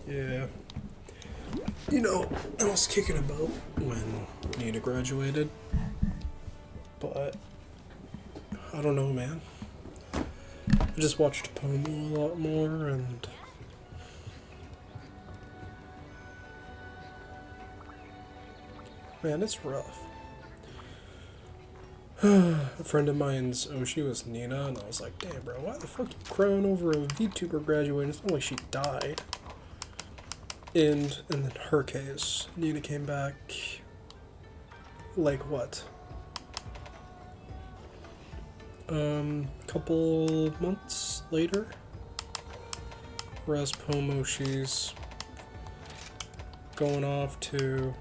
Yeah. You know, I was kicking about when Nina graduated, but I don't know, man. I just watched Pomu a lot more, and man, it's rough. A friend of mine's, she was Nina, and I was like, damn, bro, why the fuck you crying over a VTuber graduating? It's not like she died. And in her case, Nina came back, like, what? Couple months later. Whereas Pomu, she's going off to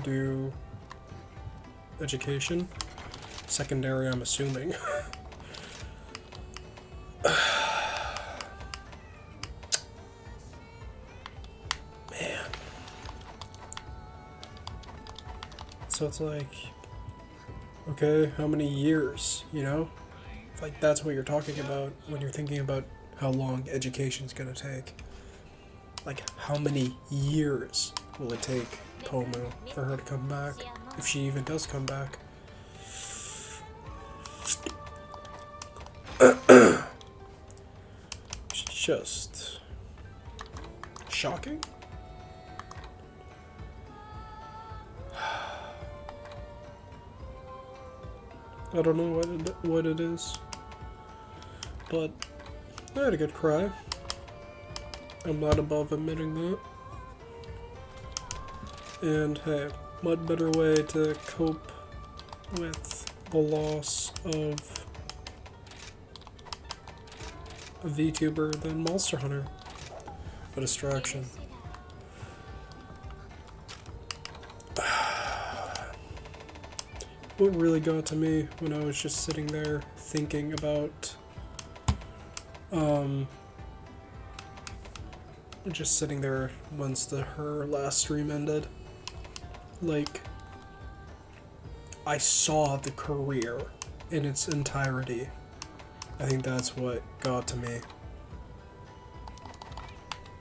do education. Secondary, I'm assuming. Man. So it's like, okay, how many years, you know? Like, that's what you're talking about when you're thinking about how long education's gonna take. Like, how many years will it take Pomu for her to come back, if she even does come back? It's just shocking. I don't know what it is, but I had a good cry. I'm not above admitting that. And hey, what better way to cope with the loss of a VTuber than Monster Hunter? A distraction. What really got to me when I was just sitting there thinking about just sitting there once her last stream ended, like, I saw the career in its entirety. I think that's what got to me.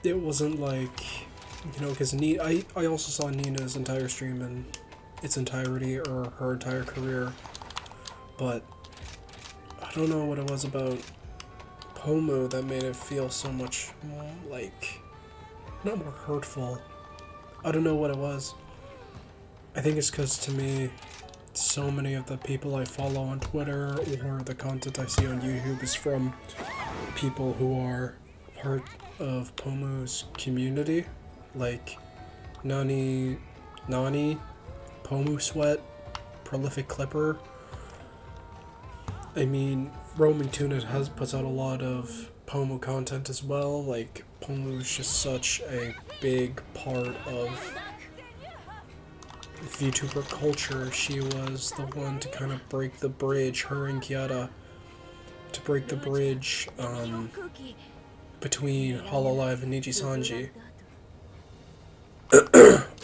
It wasn't like, you know, because I also saw Nina's entire stream in its entirety, or her entire career, but I don't know what it was about Pomu that made it feel so much more, like, not more hurtful. I don't know what it was. I think it's because, to me, so many of the people I follow on Twitter or the content I see on YouTube is from people who are part of Pomu's community, like Nani, Pomu Sweat, Prolific Clipper. I mean, Roman Tuna puts out a lot of Pomu content as well. Like, Pomu is just such a big part of VTuber culture. She was the one to kind of break the bridge, her and Kiara, to break the bridge between Hololive and Nijisanji.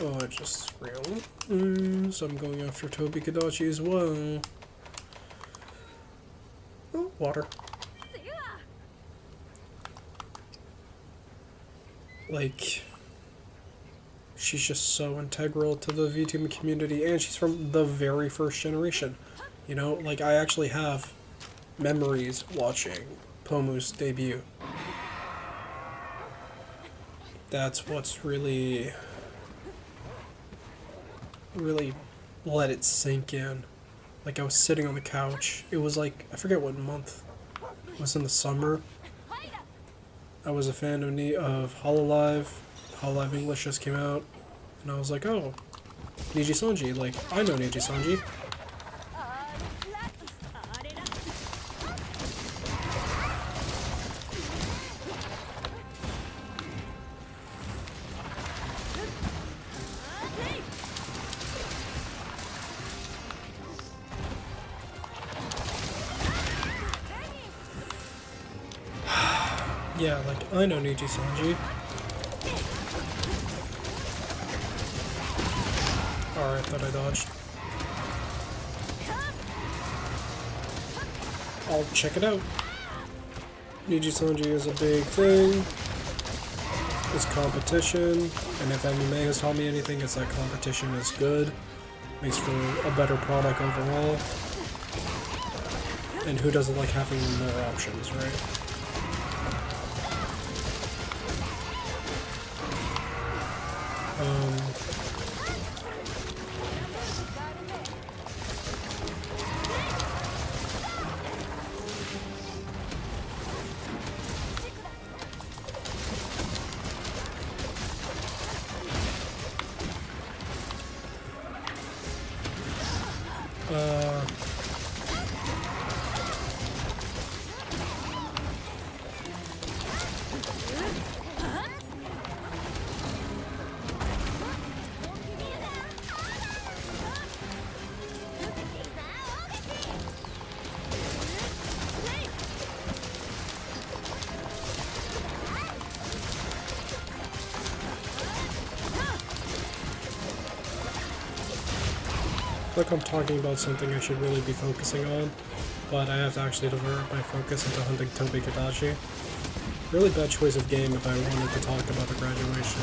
Oh, I just realized. So I'm going after Tobi Kadachi as well. Oh, water. Like, she's just so integral to the VTuber community, and she's from the very first generation. You know, like, I actually have memories watching Pomu's debut. That's what's really let it sink in. Like, I was sitting on the couch. It was like, I forget what month. It was in the summer. I was a fan of Hololive. Hololive English just came out. And I was like, oh, Nijisanji. Like, I know Nijisanji. Yeah, like, I know Nijisanji. Alright, thought I dodged. I'll check it out. Niji Sanji is a big thing. It's competition, and if MMA has taught me anything, it's that competition is good. Makes for a better product overall. And who doesn't like having more options, right? Like I'm talking about something I should really be focusing on, but I have to actually divert my focus into hunting Tobi Kadachi. Really bad choice of game if I wanted to talk about the graduation.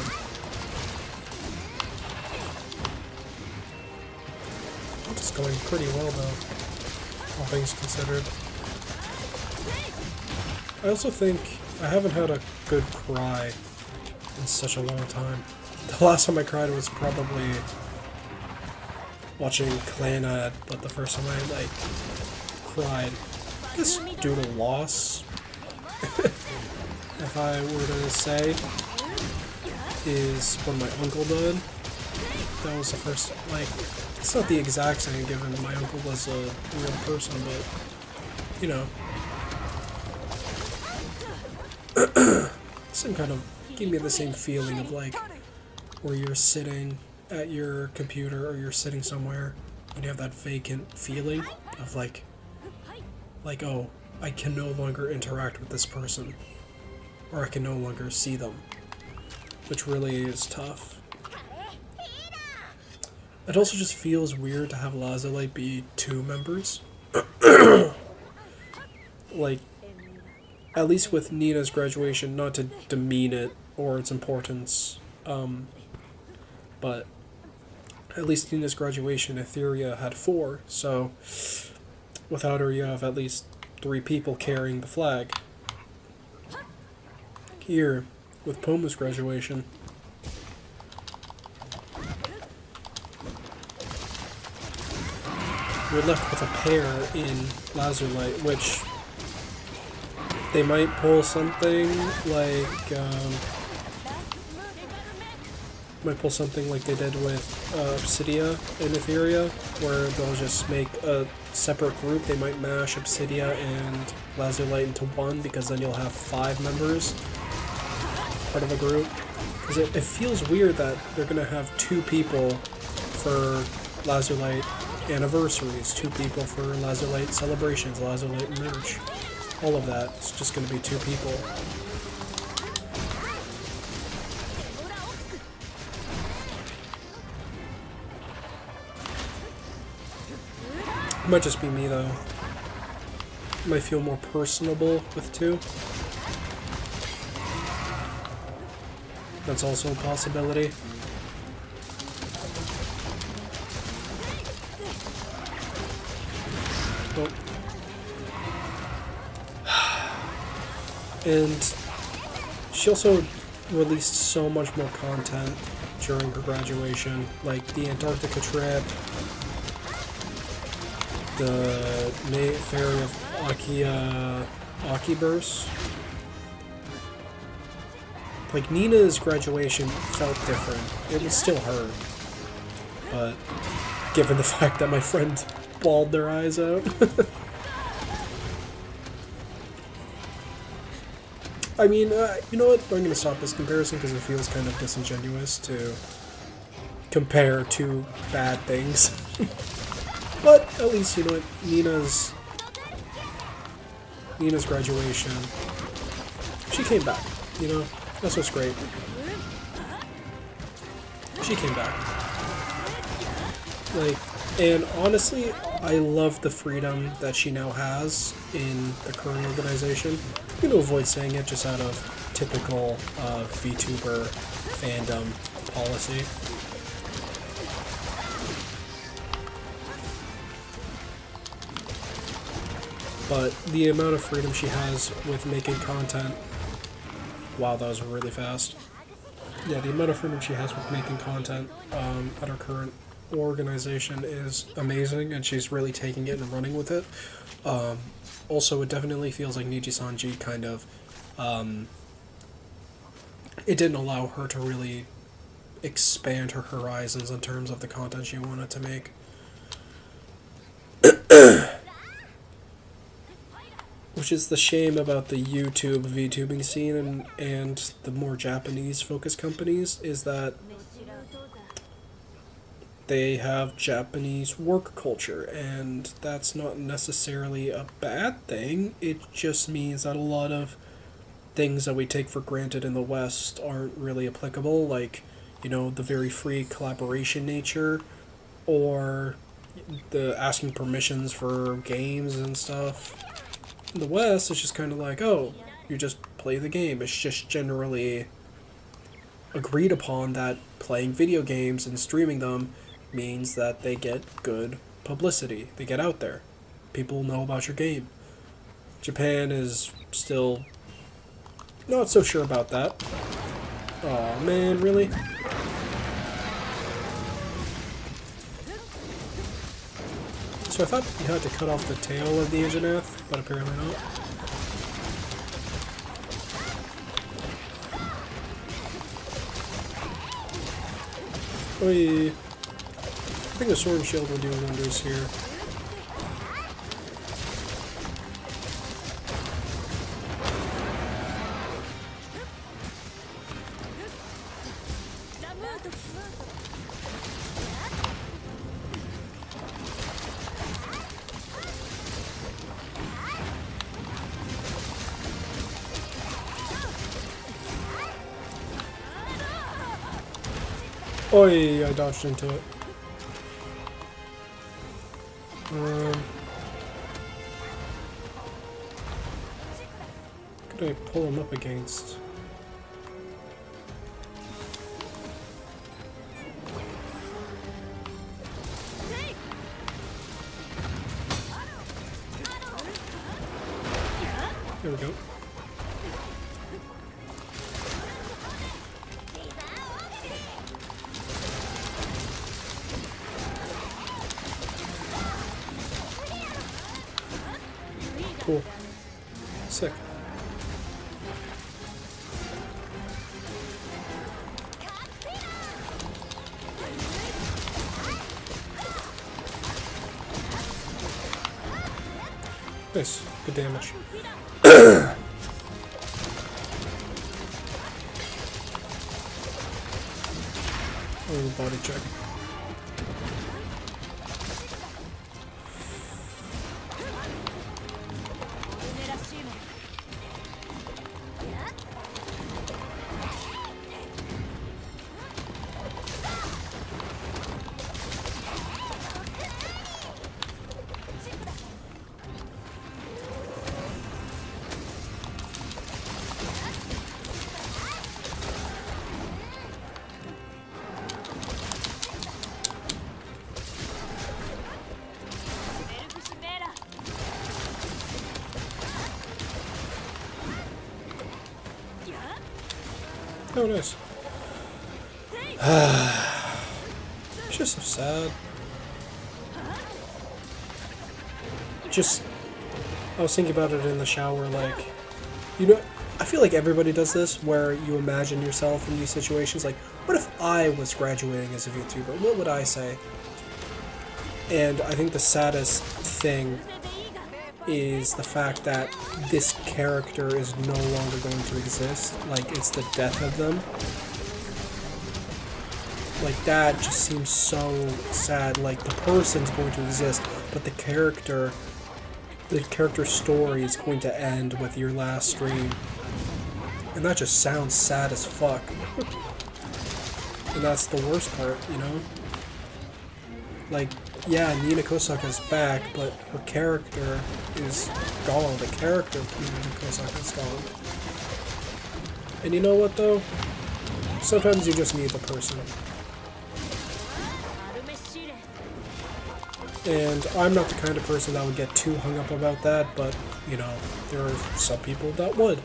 It's going pretty well though, all things considered. I also think I haven't had a good cry in such a long time. The last time I cried was probably watching Clannad, but the first time I cried, I guess due to loss, if I were to say, is when my uncle died. That was the first, it's not the exact same given my uncle was a real person, but, you know. Some kind of, gave me the same feeling of where you're sitting at your computer or you're sitting somewhere and you have that vacant feeling of oh, I can no longer interact with this person, or I can no longer see them, which really is tough. It also just feels weird to have Lazulite be 2 members. At least with Nina's graduation, not to demean it or its importance, but at least Nina's graduation, Etheria had 4, so without her you have at least 3 people carrying the flag. Here, with Pomu's graduation, we're left with a pair in Lazulite, which they might pull something like they did with Obsidia and Etheria, where they'll just make a separate group. They might mash Obsidia and Lazulite into one, because then you'll have 5 members, part of a group. Because it feels weird that they're going to have 2 people for Lazulite anniversaries, 2 people for Lazulite celebrations, Lazulite merch. All of that, it's just going to be 2 people. It might just be me though. It might feel more personable with 2. That's also a possibility. Oh. And she also released so much more content during her graduation, like the Antarctica trip, the Fairy of Akiverse. Like, Nina's graduation felt different. It was still her, but given the fact that my friend bawled their eyes out. I mean, you know what? I'm going to stop this comparison because it feels kind of disingenuous to compare 2 bad things. But at least, you know what? Nina's graduation, she came back, you know? That's what's great. She came back. And honestly, I love the freedom that she now has in the current organization. I'm gonna avoid saying it just out of typical VTuber fandom policy. But the amount of freedom she has with making content... Wow, that was really fast. Yeah, the amount of freedom she has with making content at her current organization is amazing, and she's really taking it and running with it. Also, it definitely feels like Niji-Sanji kind of... it didn't allow her to really expand her horizons in terms of the content she wanted to make. Which is the shame about the YouTube VTubing scene and the more Japanese-focused companies, is that they have Japanese work culture, and that's not necessarily a bad thing. It just means that a lot of things that we take for granted in the West aren't really applicable, like, you know, the very free collaboration nature, or the asking permissions for games and stuff. In the West, it's just kind of like, oh, you just play the game. It's just generally agreed upon that playing video games and streaming them means that they get good publicity. They get out there. People know about your game. Japan is still not so sure about that. Aw, man, really? So I thought you had to cut off the tail of the Anjanath, but apparently not. Oy. I think the sword and shield will do wonders here. Oi, I dodged into it. What could I pull him up against? There we go. Cool. Sick. Nice. Good damage. Oh, body check. Oh, nice. It's just so sad. I was thinking about it in the shower, like, you know, I feel like everybody does this, where you imagine yourself in these situations, like, what if I was graduating as a VTuber? What would I say? And I think the saddest thing is the fact that this character is no longer going to exist. Like, it's the death of them. Like, that just seems so sad. Like, the person's going to exist, but the character story is going to end with your last stream. And that just sounds sad as fuck. And that's the worst part, you know? Like, yeah, Nina Kosaka's back, but her character is gone. The character of Nina Kosaka is gone. And you know what, though? Sometimes you just need the person. And I'm not the kind of person that would get too hung up about that, but, you know, there are some people that would.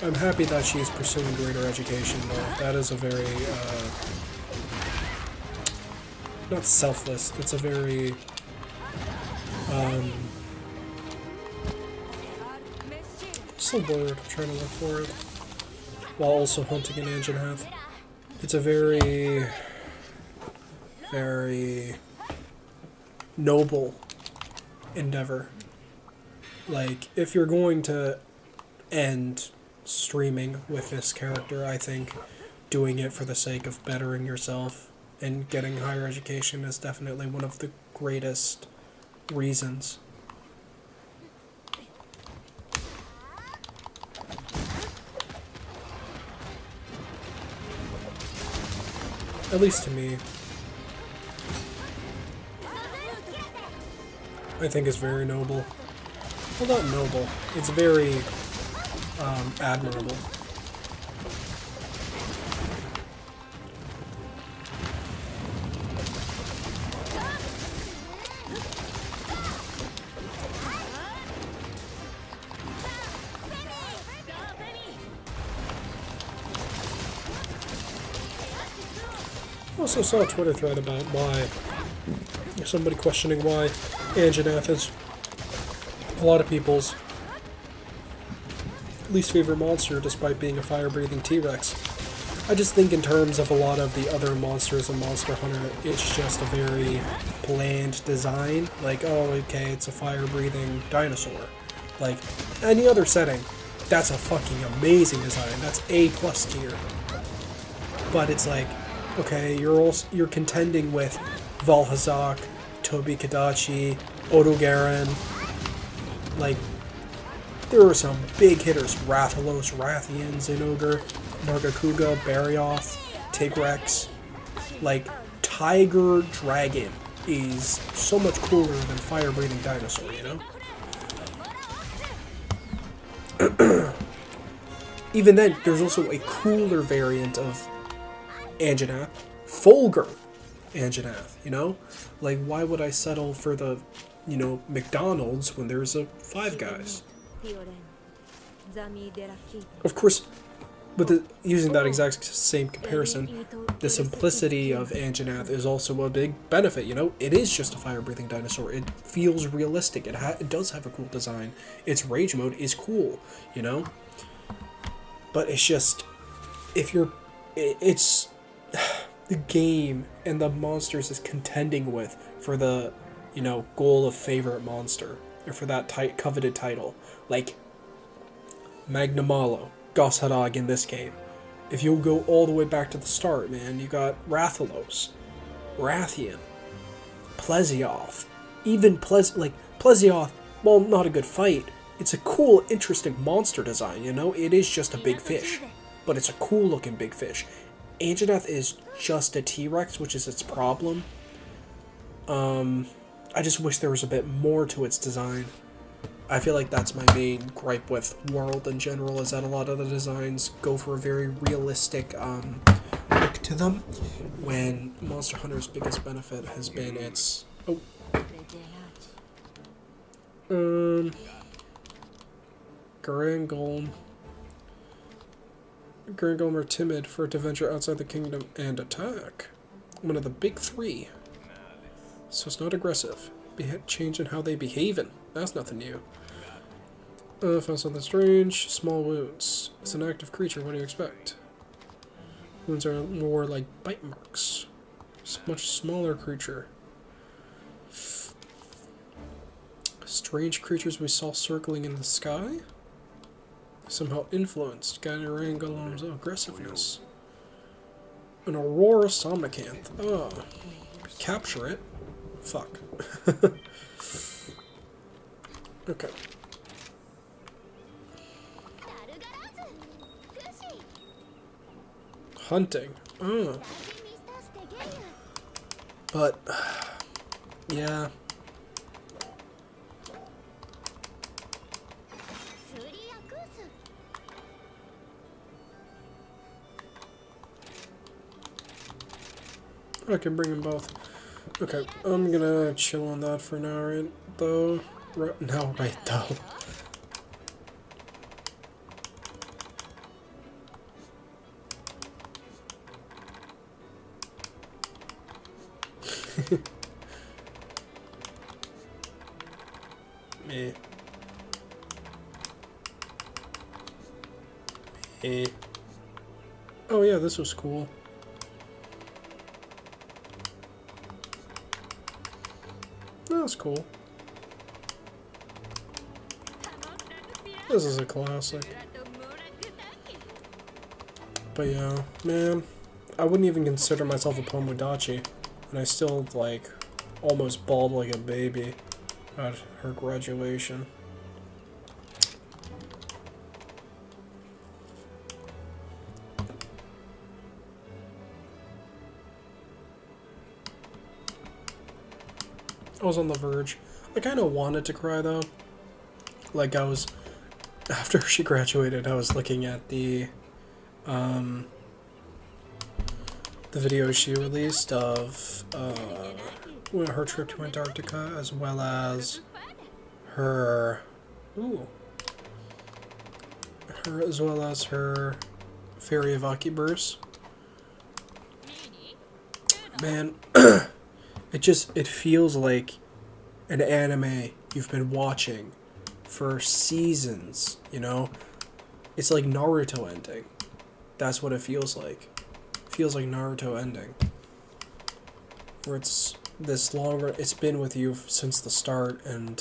I'm happy that she's pursuing greater education, though. That is a very, not selfless, it's a very, what's the word? I'm trying to look for it. While also hunting in Anjanath. It's a very noble endeavor. Like, if you're going to end streaming with this character, I think doing it for the sake of bettering yourself and getting higher education is definitely one of the greatest reasons. At least to me. I think it's very noble. Well, not noble. It's very admirable. I also saw a Twitter thread about why, somebody questioning why Anjanath is a lot of people's least favorite monster despite being a fire-breathing T-Rex. I just think in terms of a lot of the other monsters in Monster Hunter, it's just a very bland design. Like, oh, okay, it's a fire-breathing dinosaur. Like, any other setting, that's a fucking amazing design. That's A+ tier. But it's like, okay, you're contending with Valhazak, Tobi Kadachi, Odogaron. Like, there are some big hitters. Rathalos, Rathian, Zinogre, Nargacuga, Barioth, Tigrex. Like, Tiger Dragon is so much cooler than fire-breathing dinosaur, you know? Even then, there's also a cooler variant of Anjanath, Fulgur Anjanath, you know? Like, why would I settle for the, you know, McDonald's when there's a Five Guys? Of course, but using that exact same comparison, the simplicity of Anjanath is also a big benefit, you know? It is just a fire-breathing dinosaur. It feels realistic. It does have a cool design. Its rage mode is cool, you know? But it's just, it's the game and the monsters is contending with for the, you know, goal of favorite monster, or for that coveted title. Like, Magnamalo, Gosharag in this game. If you go all the way back to the start, man, you got Rathalos, Rathian, Plesioth. Even Plesioth, well, not a good fight. It's a cool, interesting monster design, you know? It is just a big fish, but it's a cool looking big fish. Anjanath is just a T-Rex, which is its problem. I just wish there was a bit more to its design. I feel like that's my main gripe with World in general, is that a lot of the designs go for a very realistic look to them, when Monster Hunter's biggest benefit has been its... Garangolm are timid for it to venture outside the kingdom and attack. One of the big three. So it's not aggressive. Change in how they behaving. That's nothing new. Found something strange. Small wounds. It's an active creature. What do you expect? Wounds are more like bite marks. It's a much smaller creature. Strange creatures we saw circling in the sky? Somehow influenced Ganarangolom's aggressiveness. An Aurora Somacanth. Oh. Capture it? Fuck. Okay. Hunting. Oh. But, yeah. I can bring them both. Okay, I'm gonna chill on that for now, right though? Right though. Me. Me. Oh yeah, this was cool. That was cool. This is a classic. But yeah, man, I wouldn't even consider myself a Pomodachi, and I still, like, almost bawled like a baby at her graduation. I was on the verge. I kind of wanted to cry, though. Like, I was... After she graduated, I was looking at the video she released of her trip to Antarctica, as well as her... as well as her Fairy of Akiburst. Man... It feels like an anime you've been watching for seasons, you know? It's like Naruto ending. That's what it feels like. It feels like Naruto ending. Where it's this longer, it's been with you since the start, and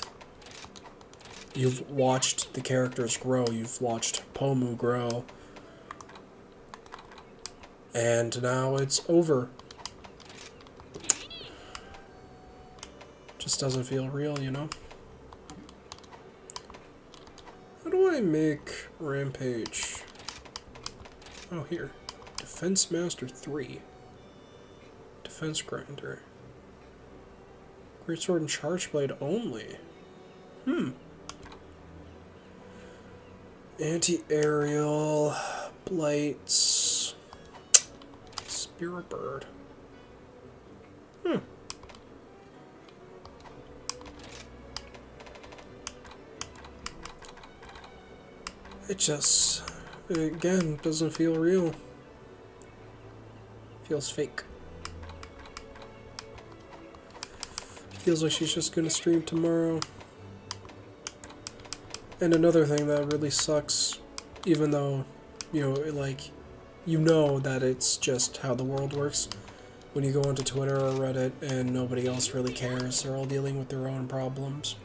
you've watched the characters grow, you've watched Pomu grow, and now it's over. Just doesn't feel real, you know? How do I make Rampage? Oh, here. Defense Master 3. Defense Grinder. Greatsword and Charge Blade only. Anti-aerial. Blights. Spirit Bird. It just, again, doesn't feel real. Feels fake. Feels like she's just gonna stream tomorrow. And another thing that really sucks, even though, you know, like, you know that it's just how the world works. When you go onto Twitter or Reddit and nobody else really cares, they're all dealing with their own problems.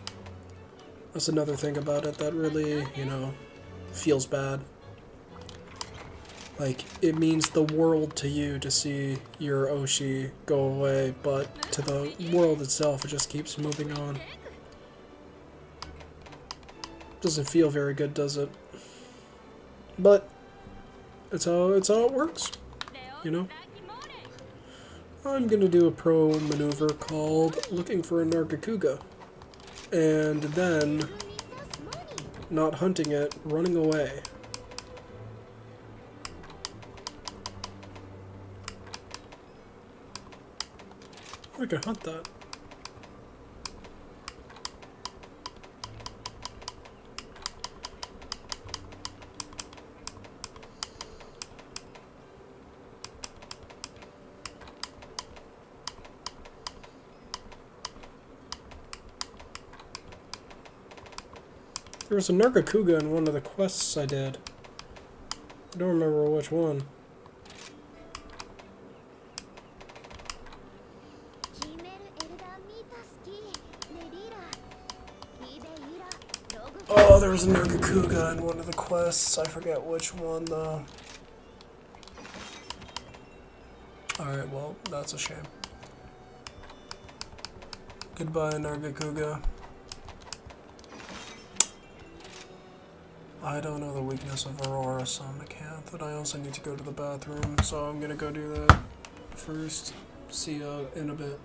That's another thing about it that really, you know, feels bad. Like, it means the world to you to see your Oshi go away, but to the world itself, it just keeps moving on. Doesn't feel very good, does it? But it's how it works, you know? I'm gonna do a pro maneuver called looking for a Nargacuga, and then not hunting it, running away. I can hunt that. There was a Nargacuga in one of the quests I did. I don't remember which one. Oh, there was a Nargacuga in one of the quests. I forget which one, though. Alright, well, that's a shame. Goodbye, Nargacuga. I don't know the weakness of Aurora Somnicanth, and I also need to go to the bathroom, so I'm gonna go do that first. See ya in a bit.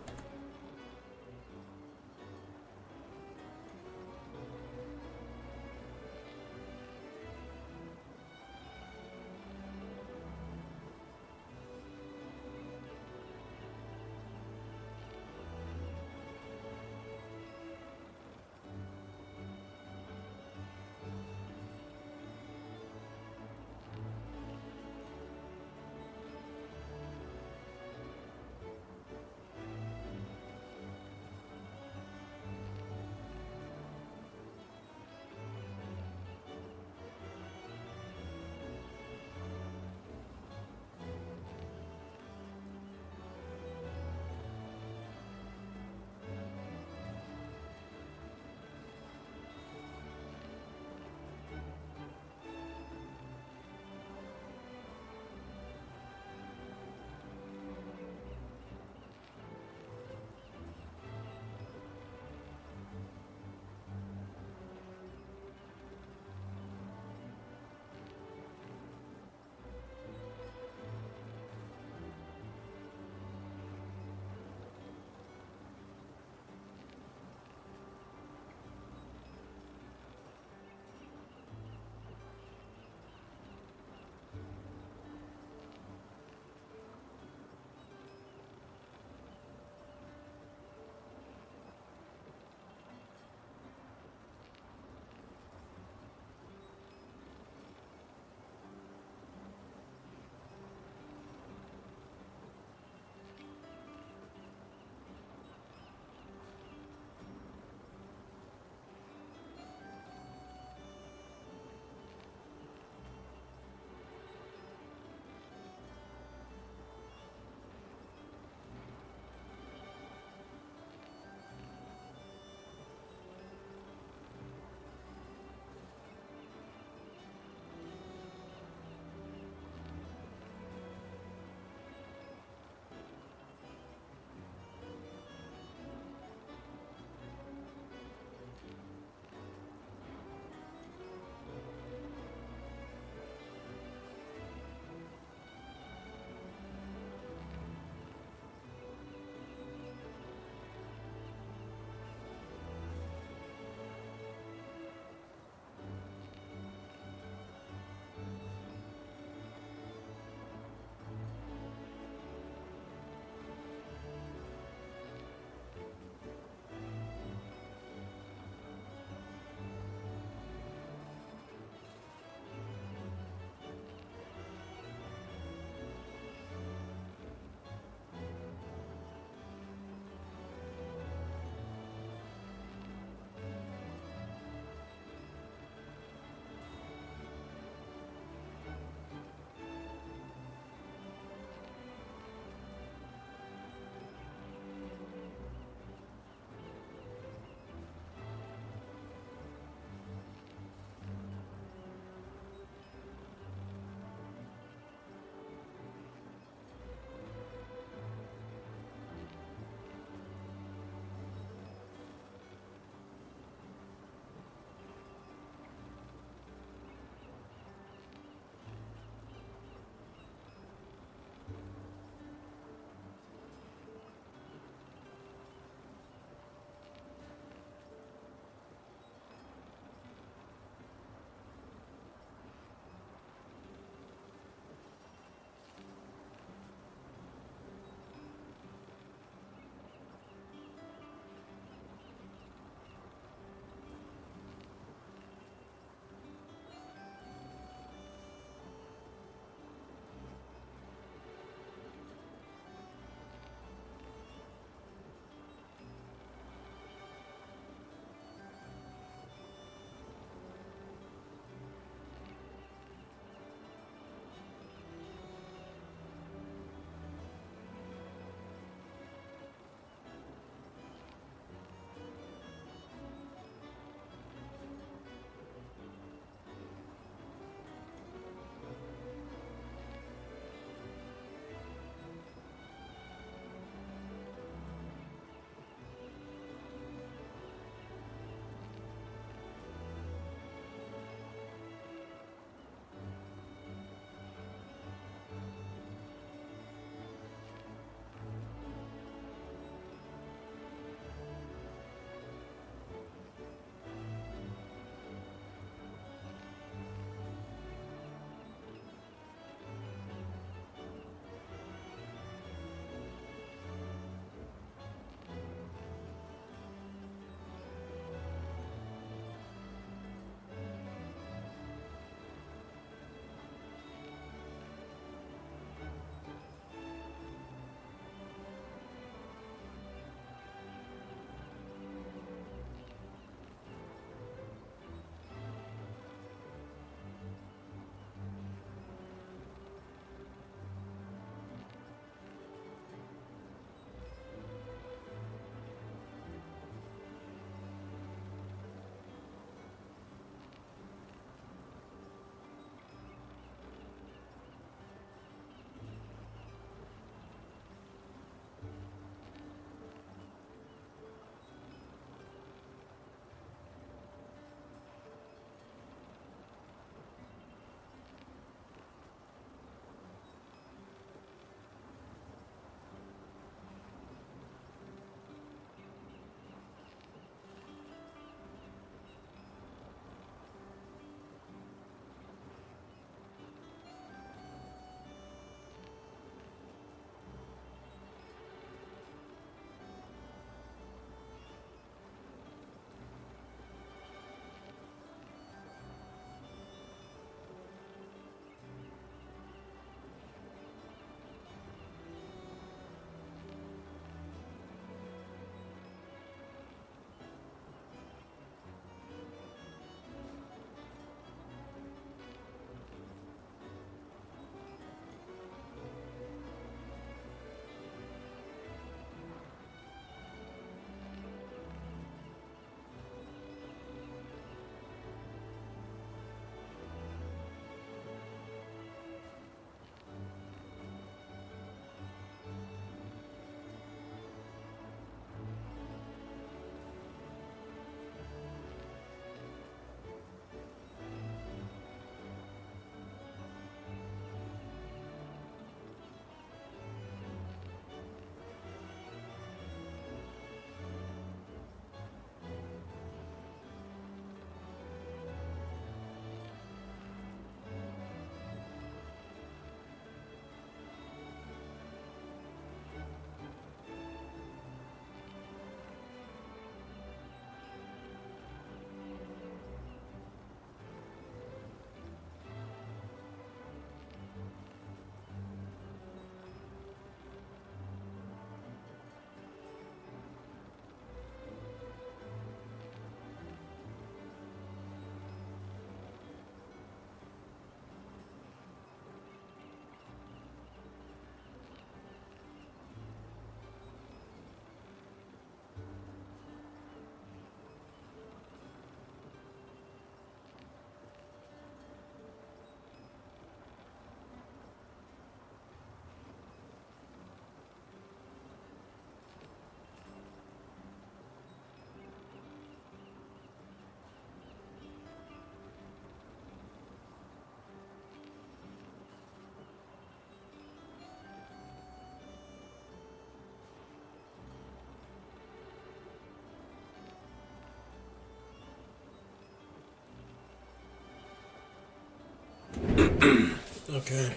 Okay.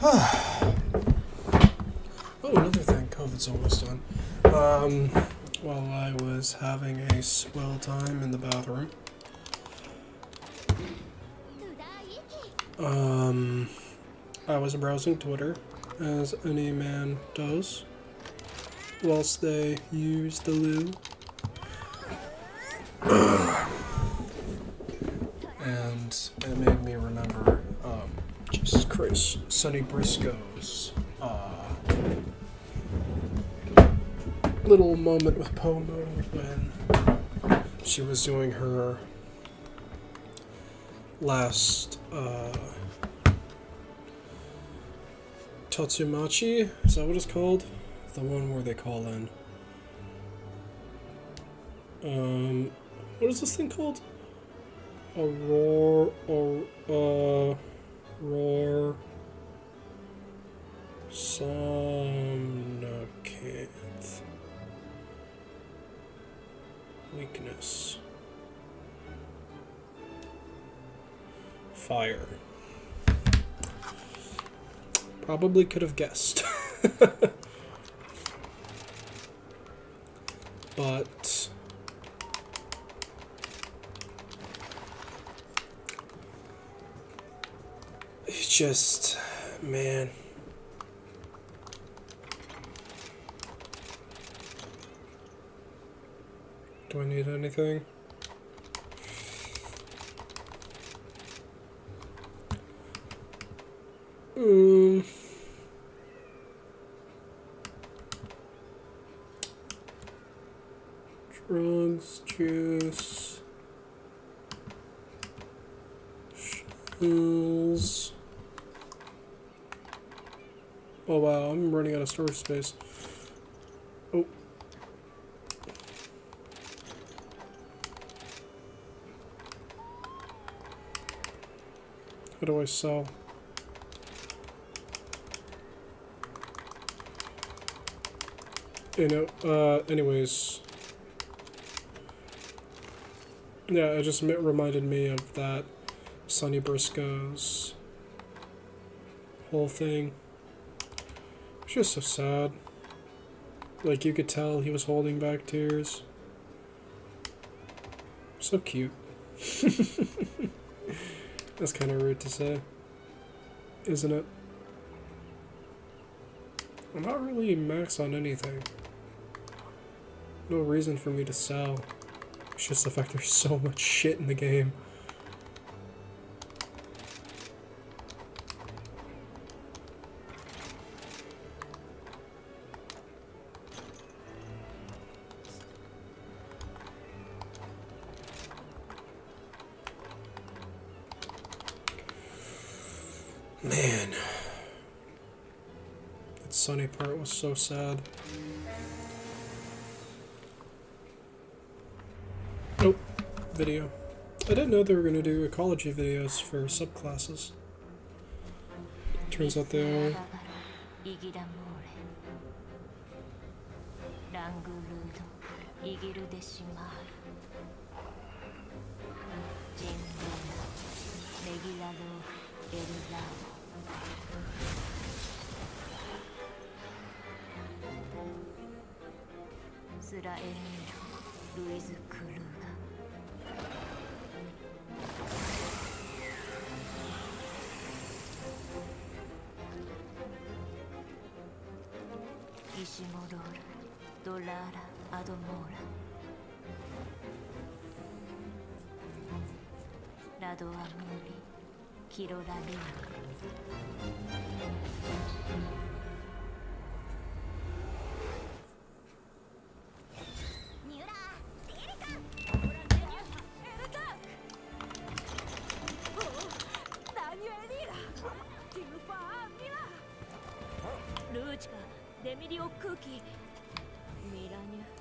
Oh, another thing. COVID's almost done. While I was having a swell time in the bathroom, I was browsing Twitter, as any man does, whilst they use the loo. And it made me remember, Jesus Christ, Sonny Briscoe's, little moment with Pomu when she was doing her last, Tatsumachi? Is that what it's called? The one where they call in. What is this thing called? Roar Somnocant. Weakness. Fire. Probably could have guessed. But it's just, man. Do I need anything? Drugs, juice, shells. Oh wow, I'm running out of storage space. Oh. How do I sell? You know, anyways. Yeah, it just reminded me of that Sonny Briscoe's whole thing. It's just so sad. Like, you could tell he was holding back tears. So cute. That's kind of rude to say, isn't it? I'm not really max on anything. No reason for me to sell. It's just the fact there's so much shit in the game. Man. That Sunny part was so sad. Nope. Video. I didn't know they were going to do ecology videos for subclasses. Turns out they are.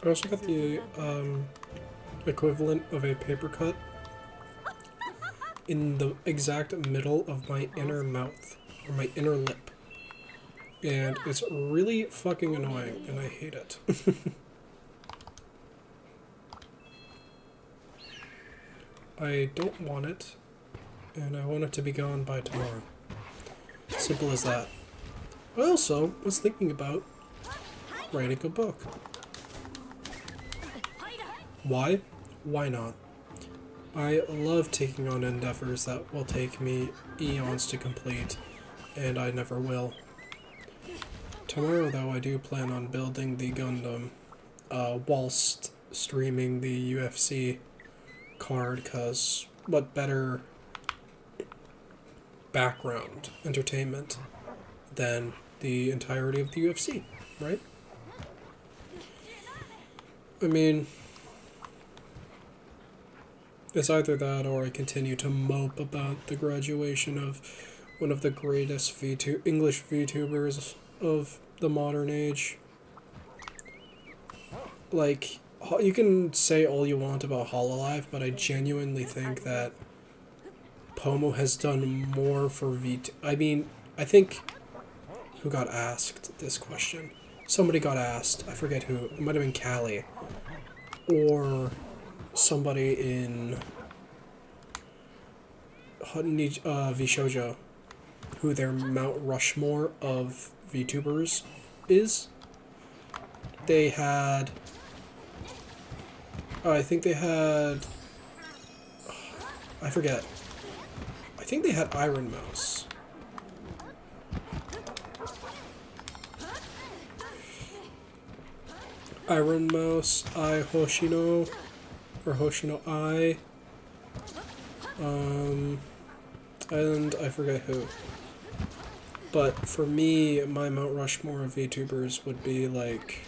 I also got the equivalent of a paper cut in the exact middle of my inner mouth, or my inner lip. And it's really fucking annoying, and I hate it. I don't want it, and I want it to be gone by tomorrow. Simple as that. I also was thinking about writing a book. Why? Why not? I love taking on endeavors that will take me eons to complete, and I never will. Tomorrow, though, I do plan on building the Gundam whilst streaming the UFC card, because what better background entertainment than the entirety of the UFC, right? I mean, it's either that or I continue to mope about the graduation of one of the greatest English VTubers of the modern age. Like, you can say all you want about Hololive, but I genuinely think that Pomu has done more for I mean, I think... Who got asked this question? Somebody got asked. I forget who. It might have been Callie. Or somebody in VShoujo, who their Mount Rushmore of VTubers is. They had... I think they had... I forget. I think they had Iron Mouse. Iron Mouse, I Hoshino, or Hoshino I, and I forget who. But for me, my Mount Rushmore of VTubers would be like...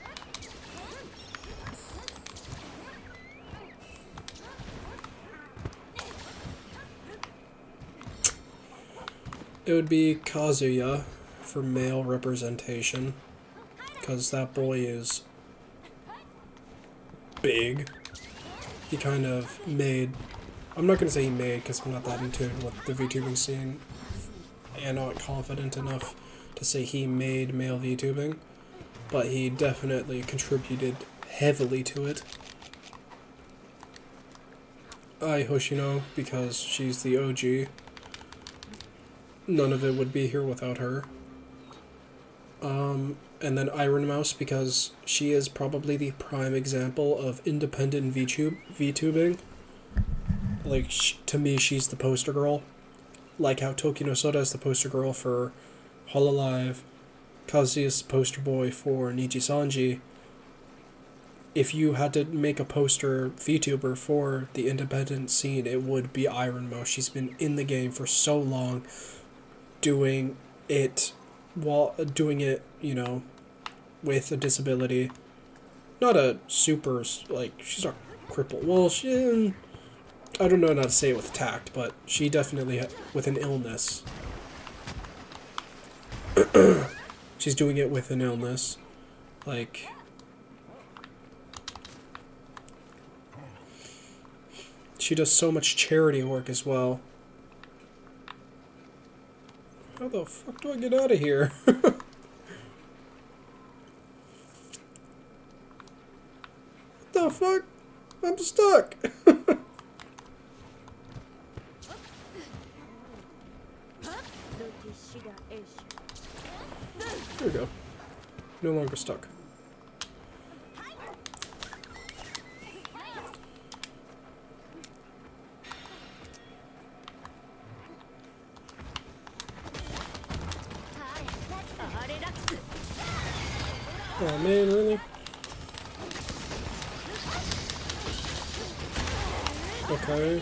It would be Kazuya for male representation, because that boy is big. He kind of made... I'm not going to say he made, because I'm not that in tune with the VTubing scene, and not confident enough to say he made male VTubing, but he definitely contributed heavily to it. Ai Hoshino, because she's the OG. None of it would be here without her. And then Iron Mouse, because she is probably the prime example of independent VTubing. Like, to me, she's the poster girl. Like how Tokino Soda is the poster girl for Hololive, Kazuya is the poster boy for Nichi Sanji. If you had to make a poster VTuber for the independent scene, it would be Iron Mouse. She's been in the game for so long, doing it, you know, with a disability. Not a super, like, she's not crippled. Well, she... I don't know how to say it with tact, but she definitely with an illness. She's doing it with an illness. Like... She does so much charity work as well. How the fuck do I get out of here? What the fuck? I'm stuck. There we go. No longer stuck. Oh man, really? Okay,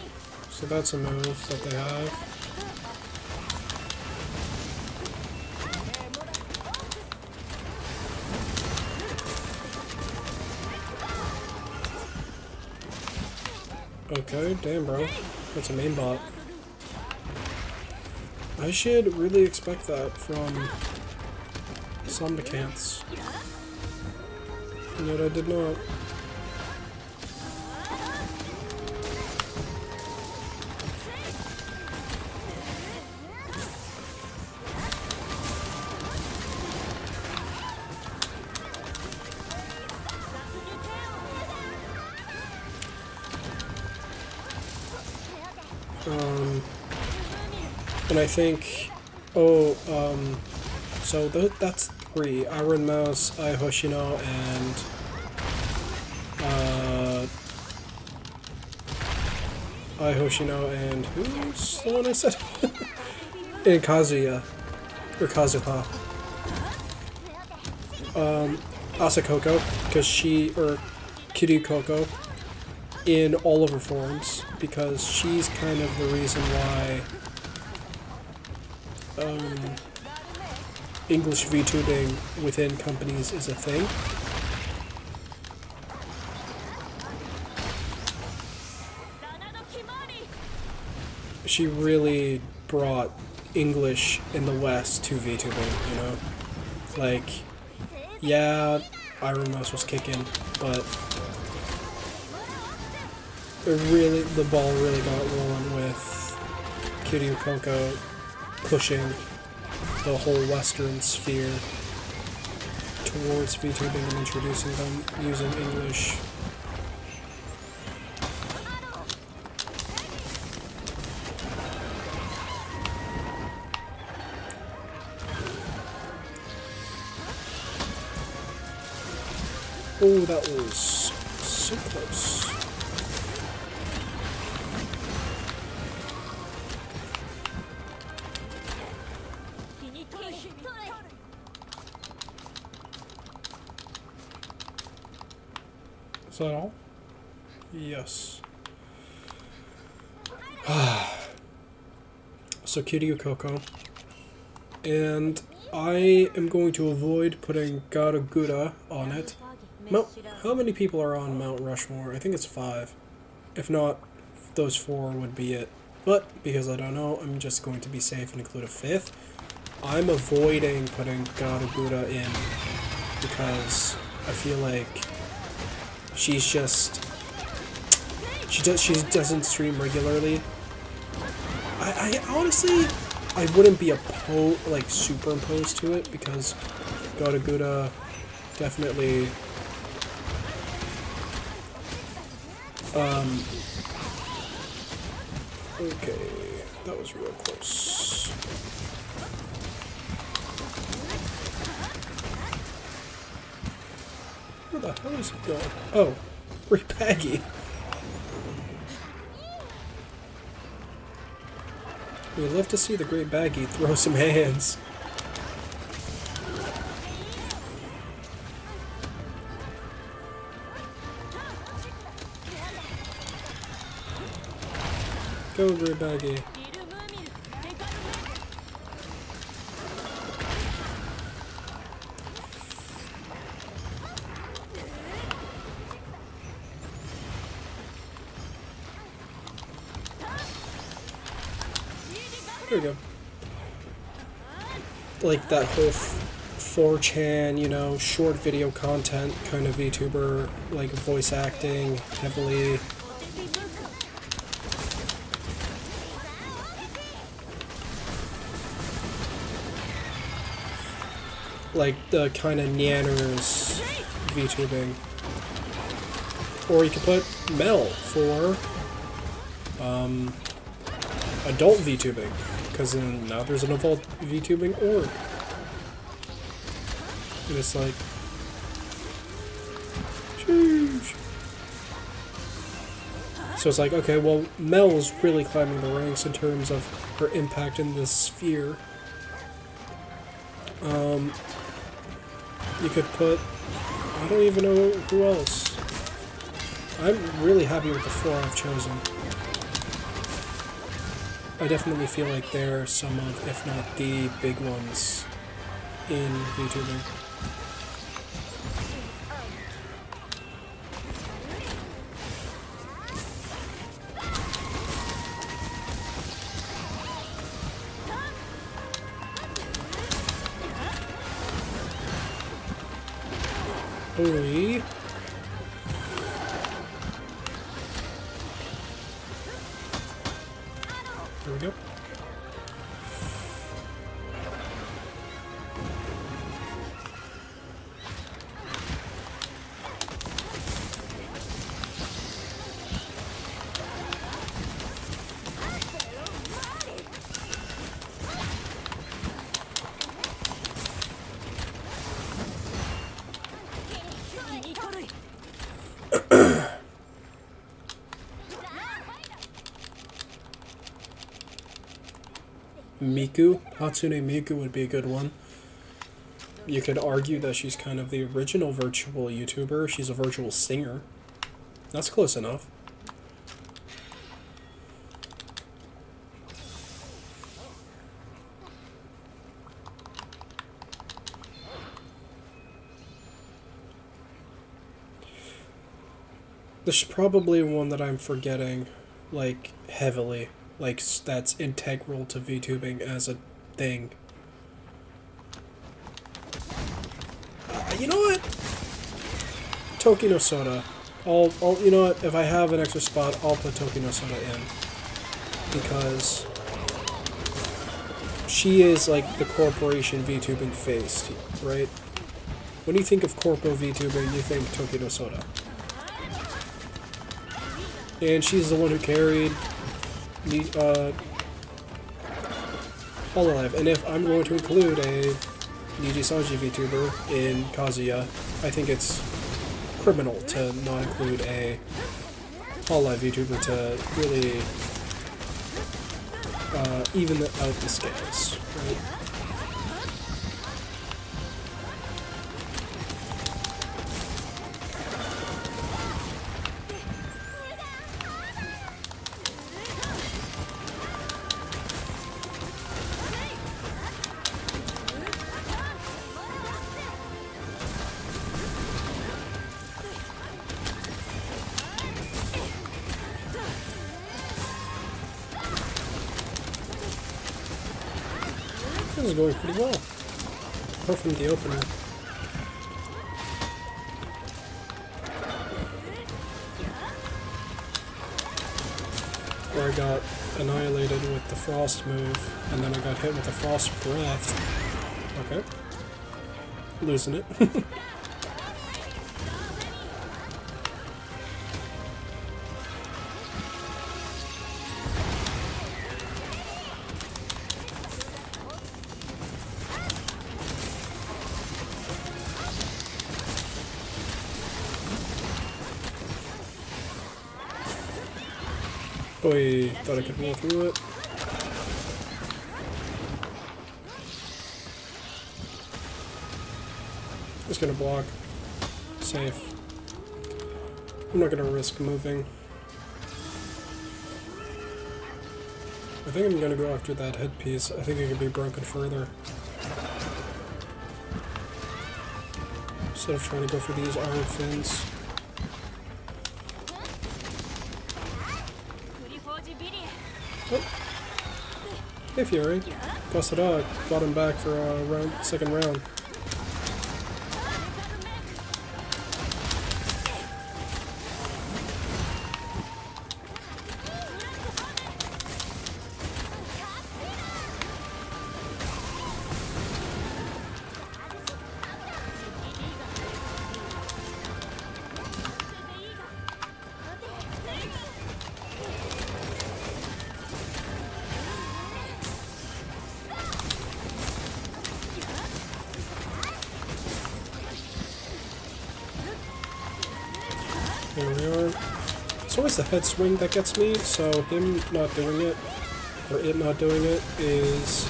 so that's a move that they have. Okay, damn bro, that's a main bot. I should really expect that from Somnicants. Yet I did not. And I think, oh, so that's 3. Iron Mouse, Ai Hoshino, and Ai Hoshino, and who's the one I said? And Kazuya, or Kazuha. Asakoko, because or Kiryu Koko, in all of her forms, because she's kind of the reason why English VTubing within companies is a thing. She really brought English in the West to VTubing, you know? Like, yeah, Iron Mouse was kicking, but the ball really got rolling with Kiryu Koko pushing the whole Western sphere towards VTubing and introducing them using English. Oh, that was so close. Is that all? Yes. So Kiryu Koko. And I am going to avoid putting Garagura on it. How many people are on Mount Rushmore? I think it's 5. If not, those 4 would be it. But, because I don't know, I'm just going to be safe and include a 5th. I'm avoiding putting Garagura in because I feel like she's just... She doesn't stream regularly. I honestly, I wouldn't be superimposed to it because Garagura definitely... Okay, that was real close. Where the hell is he going? Oh, Great Baggy. We'd love to see the Great Baggy throw some hands. Go, Great Baggy. There we go. Like that whole 4chan, you know, short video content kind of VTuber, like voice acting heavily. Like the kind of Nyanners VTubing. Or you could put Mel for adult VTubing, because now there's an adult VTubing org. And it's like, sheesh. So it's like, okay, well, Mel's really climbing the ranks in terms of her impact in this sphere. You could put, I don't even know who else. I'm really happy with the 4 I've chosen. I definitely feel like they're some of, if not the big ones in VTubing. Oi. There we go. Miku. Hatsune Miku would be a good one. You could argue that she's kind of the original virtual YouTuber. She's a virtual singer. That's close enough. There's probably one that I'm forgetting, like, heavily. Like, that's integral to VTubing as a thing. You know what? Toki no Soda. You know what? If I have an extra spot, I'll put Toki no Soda in. Because she is, like, the corporation VTubing face, right? When you think of corpo VTubing, you think Toki no Soda. And she's the one who carried Hololive. And if I'm going to include a Niji Sanji VTuber in Kazuya, I think it's criminal to not include a Hololive VTuber to really even out the scales, right? This is going pretty well. Apart from the opener. Where I got annihilated with the frost move, and then I got hit with the frost breath. Okay. Losing it. Boy, thought I could roll through it. Just gonna block. Safe. I'm not gonna risk moving. I think I'm gonna go after that headpiece. I think it could be broken further. Instead of trying to go for these iron fins. Oh. Hey Fury. Busted out. Brought him back for a second round. Here we are. It's always the head swing that gets me, so him not doing it, or it not doing it, is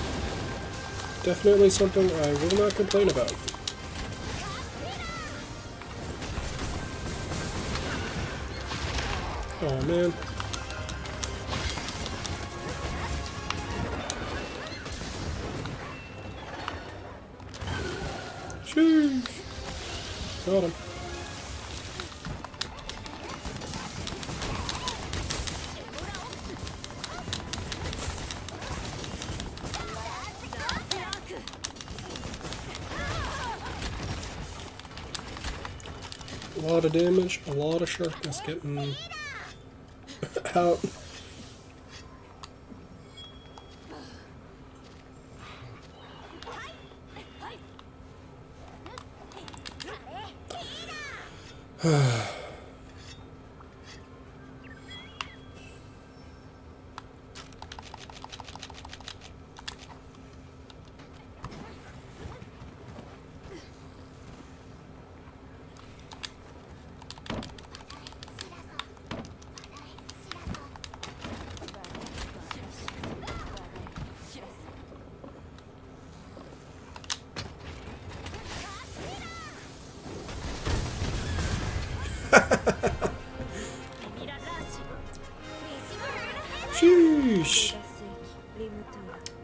definitely something I will not complain about. Oh man. Sheesh. Got him. A lot of damage, a lot of sharpness getting out.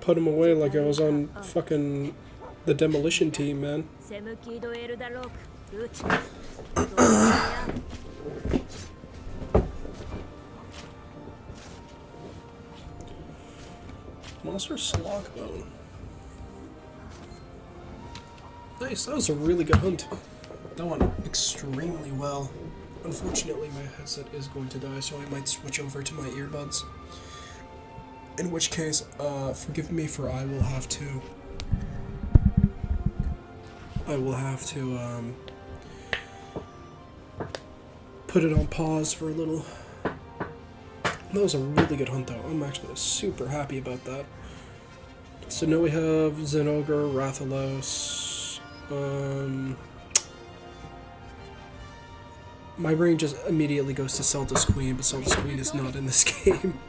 put him away like I was on fucking the demolition team, man. Monster Slog Bone. Nice, that was a really good hunt. That went extremely well. Unfortunately, my headset is going to die, so I might switch over to my earbuds. In which case, forgive me for I will have to put it on pause for a little. That was a really good hunt, though. I'm actually super happy about that. So now we have Zenogre, Rathalos. My brain just immediately goes to Zelda's Queen, but Zelda's Queen is not in this game.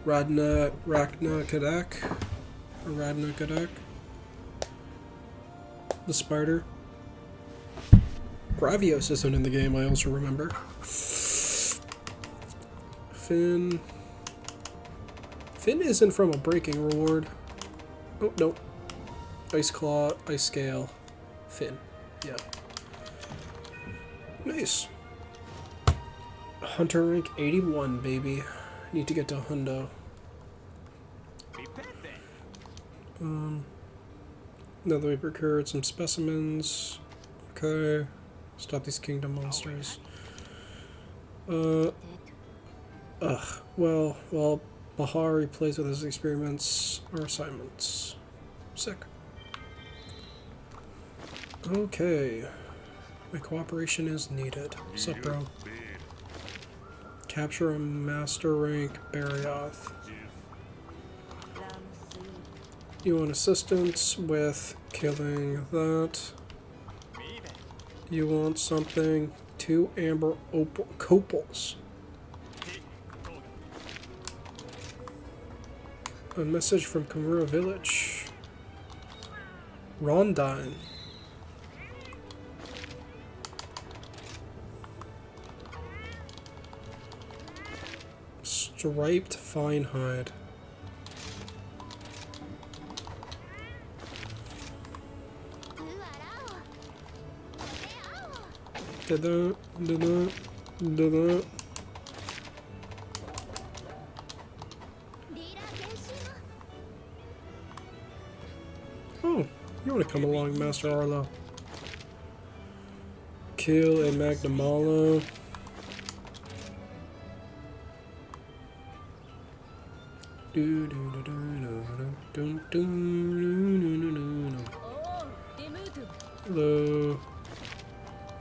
Radna Kadak? Or Radna Kadak? The spider. Gravios isn't in the game, I also remember. Finn isn't from a breaking reward. Oh, no. Ice Claw, Ice Scale, Finn. Yeah. Nice. Hunter rank 81, baby. Need to get to Hundo. Now that we procured some specimens. Okay. Stop these kingdom monsters. Well, Bahari plays with his experiments or assignments. Sick. Okay. My cooperation is needed. Sup, bro? Capture a master rank Barioth. You want assistance with killing that. You want something. 2 amber copals. A message from Kamura Village. Rondine. Striped fine hide. Da-da, da-da, da-da. Oh, you want to come along, Master Arlo? Kill a Magnamalo. Hello.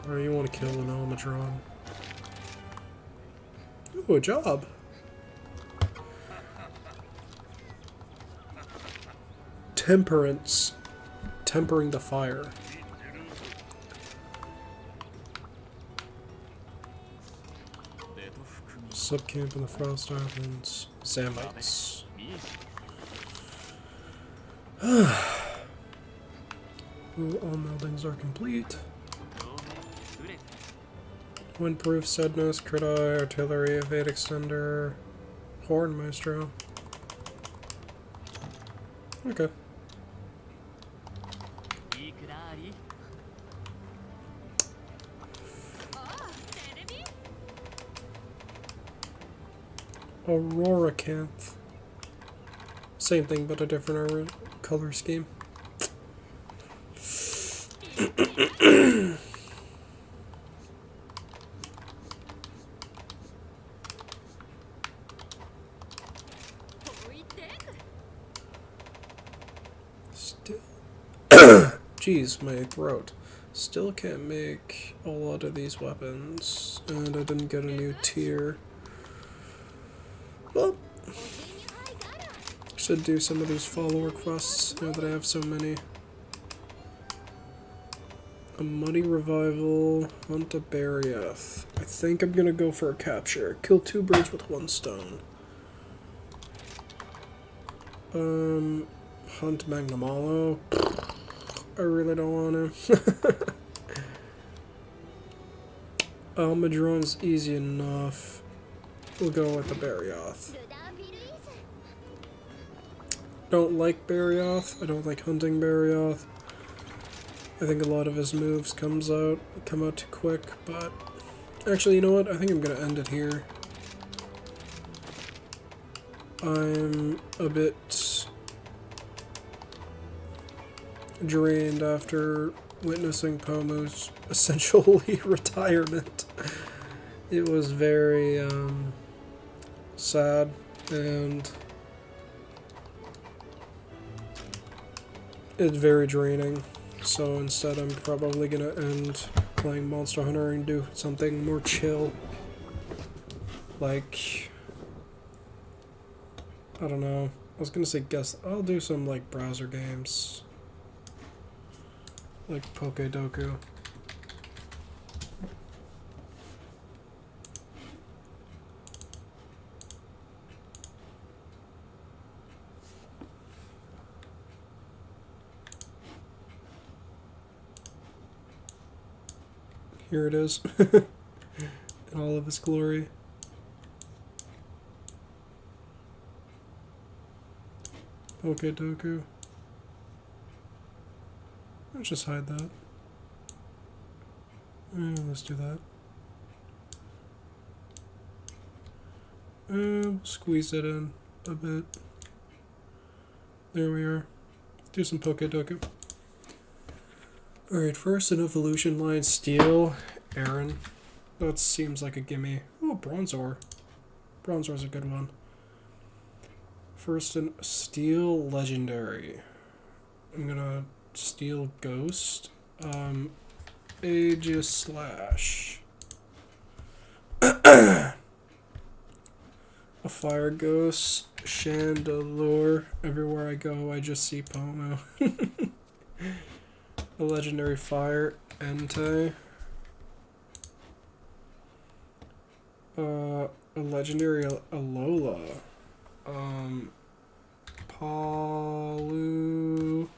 Or you want to kill an Almadron. Ooh, a job. Temperance. Tempering the fire. Subcamp in the Frost Islands. Zamites. Ooh, all meldings are complete. Windproof, Sedness, Crit Eye, Artillery, Evade Extender, Horn Maestro. Okay. Aurora Canth. Same thing, but a different color scheme. Still. Jeez, my throat. Still can't make a lot of these weapons, and I didn't get a new tier. Well, should do some of these follower quests now that I have so many. A Muddy Revival, hunt a Barioth. I think I'm gonna go for a capture. Kill 2 birds with 1 stone. Hunt Magnamalo. I really don't want to. Almadron's easy enough. We'll go with the Barioth. don't like Barioth. I don't like hunting Barioth. I think a lot of his moves come out too quick, but actually, you know what? I think I'm gonna end it here. I'm a bit drained after witnessing Pomu's essentially retirement. It was very sad, and it's very draining. So instead I'm probably gonna end playing Monster Hunter and do something more chill. Like, I don't know. I was gonna say I'll do some like browser games. Like Pokedoku. Here it is. In all of its glory. Pokedoku. Let's just hide that. Let's do that. We'll squeeze it in a bit. There we are. Do some Pokedoku. Alright, first an evolution line Steel, Aaron. That seems like a gimme. Oh, Bronzor. Bronzor's a good one. First an Steel Legendary. I'm gonna Steel Ghost. Aegis Slash. A Fire Ghost. Chandelure. Everywhere I go, I just see Pomu. A Legendary Fire, Entei. A Legendary Alola. Pomu.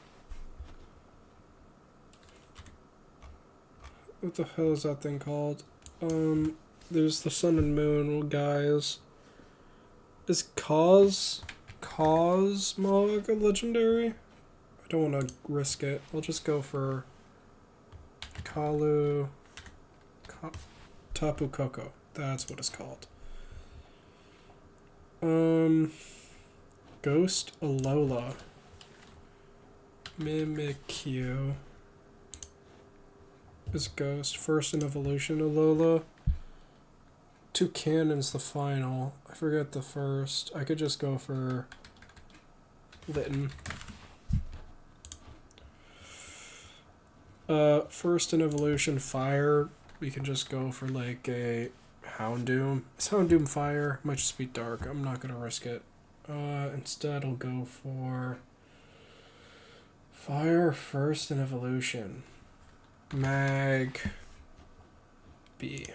What the hell is that thing called? There's the Sun and Moon guys. Is Cosmog a Legendary? I don't want to risk it. I'll just go for Tapu Koko. That's what it's called. Ghost Alola. Mimikyu is Ghost. First in evolution Alola. Toucannon's the final. I forget the first. I could just go for Litten. First in evolution Fire. We can just go for like a Houndoom. Is Houndoom Fire? Might just be dark. I'm not gonna risk it. Instead I'll go for Fire first in evolution. Mag B.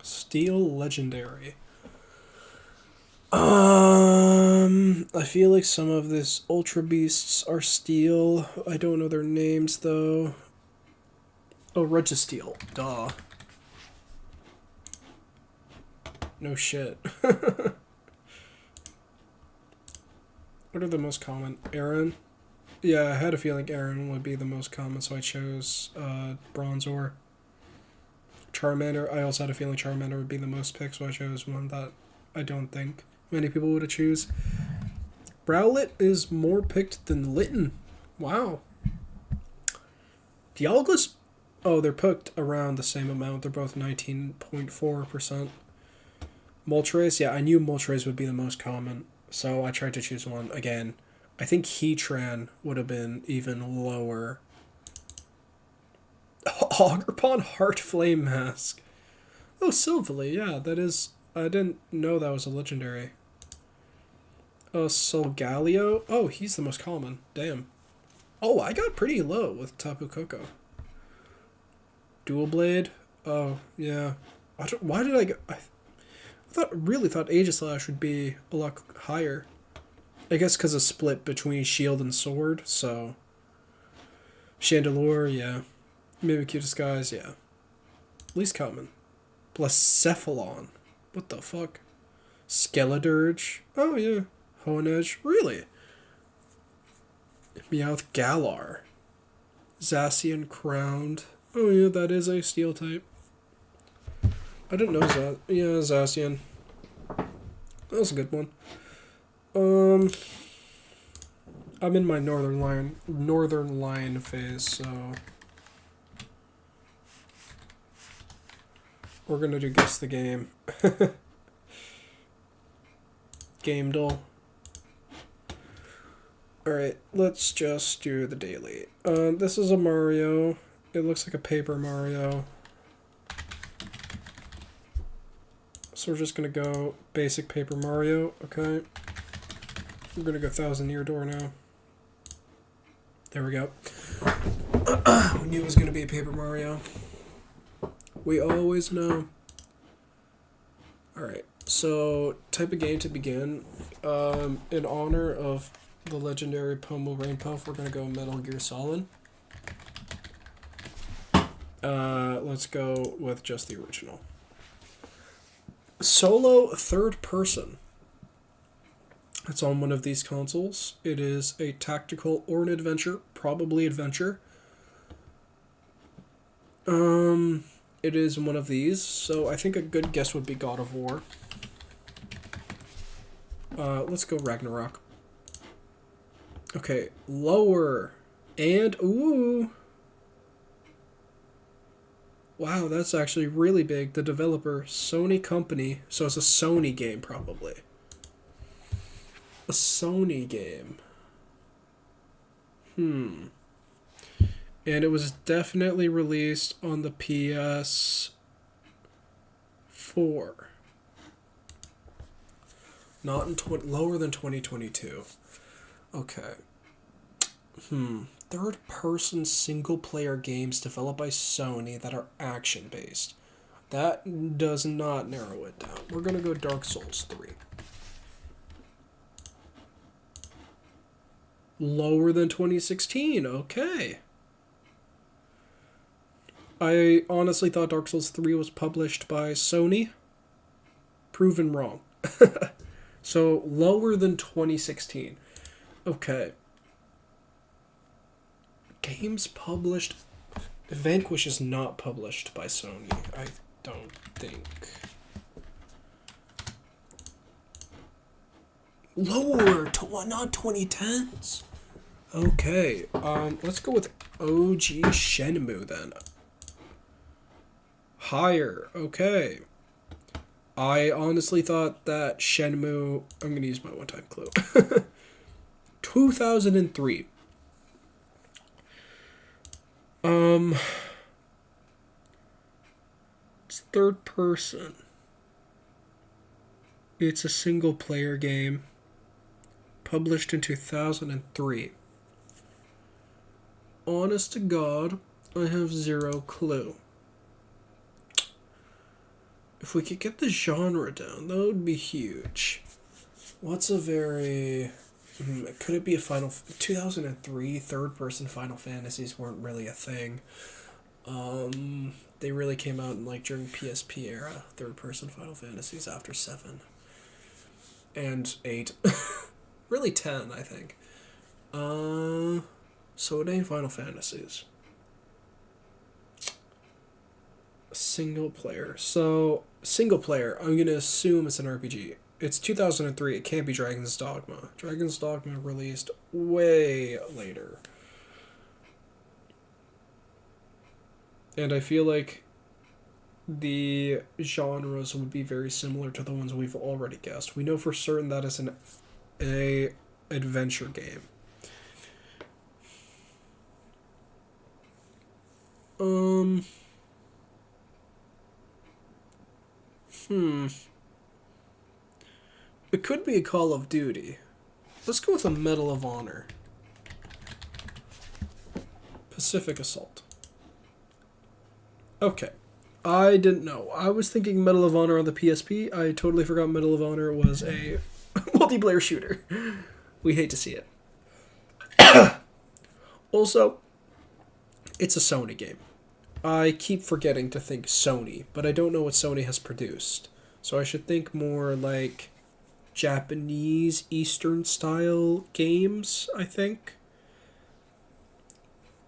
Steel Legendary. I feel like some of this Ultra Beasts are Steel. I don't know their names though. Oh, Registeel. Duh. No shit. What are the most common? Aaron? Yeah, I had a feeling Aaron would be the most common, so I chose Bronzor. Charmander, I also had a feeling Charmander would be the most picked, so I chose one that I don't think many people would choose. Rowlet is more picked than Litten. Wow. Dialga's... Oh, they're picked around the same amount. They're both 19.4%. Moltres, yeah, I knew Moltres would be the most common, so I tried to choose one. Again, I think Heatran would have been even lower. Ogerpon Heart Flame Mask. Oh, Silvally, yeah, that is... I didn't know that was a legendary. Solgaleo. Oh, he's the most common. Damn. Oh, I got pretty low with Tapu Koko. Dual Blade. Oh, yeah. Why did I go... I really thought Aegislash would be a lot higher. I guess because of split between Shield and Sword, so... Chandelure, yeah. Mimikyu Disguise, yeah. Least common. Blacephalon. What the fuck? Skeledirge. Oh, yeah. Honedge. Really? Meowth Galar. Zacian Crowned. Oh yeah, that is a steel type. I didn't know that. Yeah, Zacian. That was a good one. I'm in my Northern Lion phase, so we're gonna do guess the game. Game dull. Alright, let's just do the daily. This is a Mario. It looks like a paper Mario. So we're just gonna go basic paper Mario, okay? We're gonna go 1000-Year Door now. There we go. We knew it was gonna be a paper Mario. We always know. Alright, so type of game to begin. In honor of the legendary Pomu Rain Puff, we're gonna go Metal Gear Solid. Let's go with just the original. Solo third person. It's on one of these consoles. It is a tactical or an adventure, probably adventure. It is one of these, so I think a good guess would be God of War. Let's go Ragnarok. Okay, lower. And, ooh. Wow, that's actually really big. The developer, Sony Company. So it's a Sony game, probably. A Sony game. And it was definitely released on the PS4. Not in lower than 2022. Okay. Third-person single-player games developed by Sony that are action-based. That does not narrow it down. We're going to go Dark Souls 3. Lower than 2016. Okay. I honestly thought Dark Souls 3 was published by Sony. Proven wrong. So, lower than 2016. Okay. Games published... Vanquish is not published by Sony, I don't think. Lower to not 2010s. Okay, let's go with OG Shenmue then. Higher, okay. I honestly thought that Shenmue... I'm going to use my one-time clue. 2003. It's third person. It's a single player game. Published in 2003. Honest to God, I have zero clue. If we could get the genre down, that would be huge. What's a very... could it be a 2003 third-person Final Fantasies weren't really a thing. They really came out in during PSP era, third-person Final Fantasies after 7. And 8. Really 10, I think. So it ain't Final Fantasies. Single player. So, single player, I'm going to assume it's an RPG. It's 2003. It can't be Dragon's Dogma. Dragon's Dogma released way later. And I feel like the genres would be very similar to the ones we've already guessed. We know for certain that it's an adventure game. It could be a Call of Duty. Let's go with a Medal of Honor. Pacific Assault. Okay. I didn't know. I was thinking Medal of Honor on the PSP. I totally forgot Medal of Honor was a multiplayer shooter. We hate to see it. Also, it's a Sony game. I keep forgetting to think Sony, but I don't know what Sony has produced. So I should think more like Japanese Eastern style games, I think.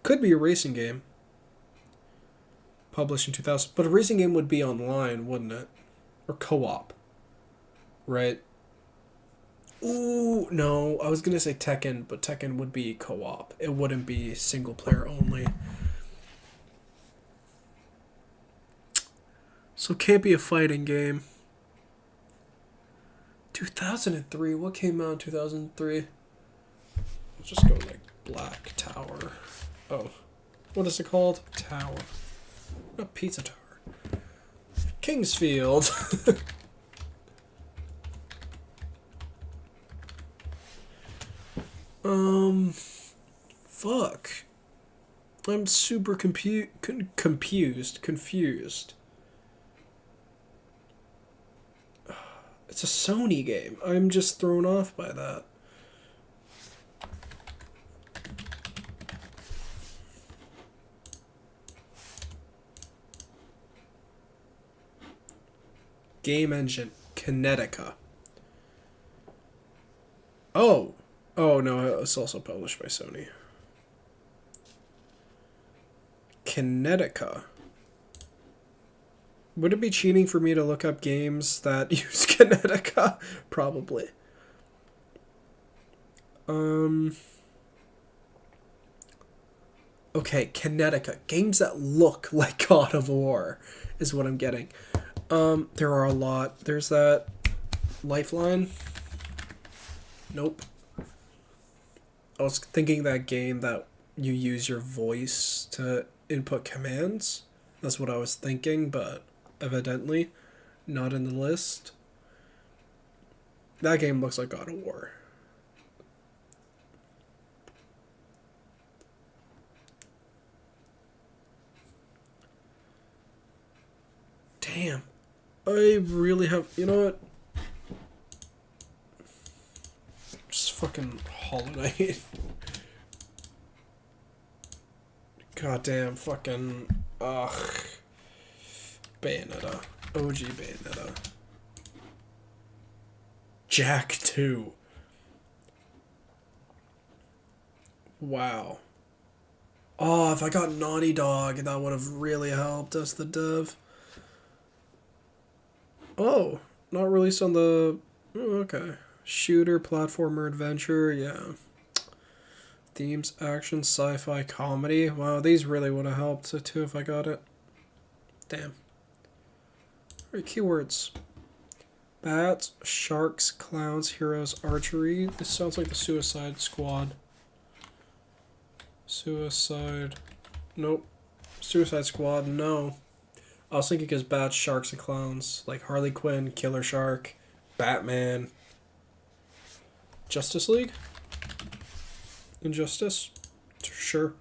Could be a racing game. Published in 2000. But a racing game would be online, wouldn't it? Or co-op. Right? Ooh, no. I was going to say Tekken, but Tekken would be co-op. It wouldn't be single player only. So it can't be a fighting game. 2003. What came out in 2003? Let's just go like Black Tower. Oh. What is it called? Tower. Not Pizza Tower. Kingsfield. Fuck. I'm super confused. It's a Sony game. I'm just thrown off by that. Game engine. Kinetica. Oh. Oh, no, it's also published by Sony. Kinetica. Would it be cheating for me to look up games that use Kinetica? Probably. Okay, Kinetica. Games that look like God of War is what I'm getting. There are a lot. There's that Lifeline. Nope. I was thinking that game that you use your voice to input commands. That's what I was thinking, but evidently not in the list. That game looks like God of War. Damn. I really have... You know what? Just fucking Hollow Knight. Goddamn fucking... Ugh. Bayonetta. OG Bayonetta. Jack 2. Wow. Oh, if I got Naughty Dog, that would have really helped us, the dev. Oh, not released on the... Oh, okay. Shooter, platformer, adventure, yeah. Themes, action, sci-fi, comedy. Wow, these really would have helped too if I got it. Damn. Alright, keywords. Bats, sharks, clowns, heroes, archery. This sounds like the Suicide Squad. Suicide... Nope. Suicide Squad, no. I was thinking because bats, sharks, and clowns. Like Harley Quinn, Killer Shark, Batman. Justice League? Injustice? Sure.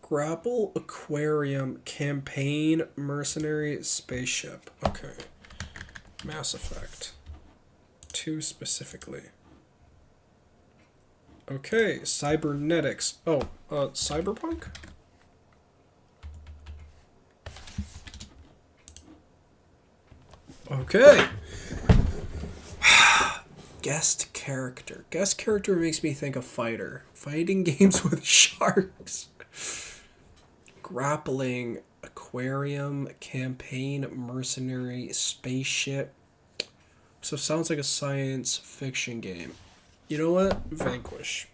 Grapple, aquarium, campaign, mercenary, spaceship. Okay. Mass Effect. 2 specifically. Okay, cybernetics. Oh, cyberpunk? Okay. Guest character. Guest character makes me think of fighter. Fighting games with sharks. Grappling, aquarium, campaign, mercenary, spaceship. So sounds like a science fiction game. You know what? Vanquish.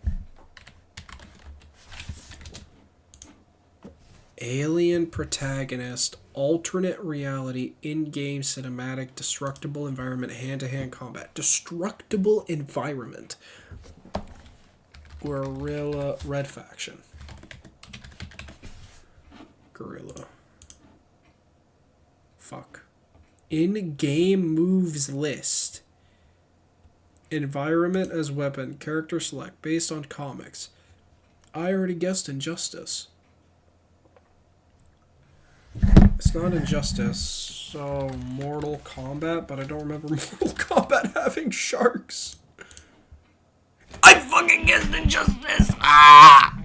Alien protagonist, alternate reality, in-game cinematic, destructible environment, hand-to-hand combat. Destructible environment. Guerrilla Red Faction. Guerrilla. Fuck. In-game moves list. Environment as weapon. Character select. Based on comics. I already guessed Injustice. It's not Injustice, so Mortal Kombat, but I don't remember Mortal Kombat having sharks. I fucking guessed Injustice! Ah!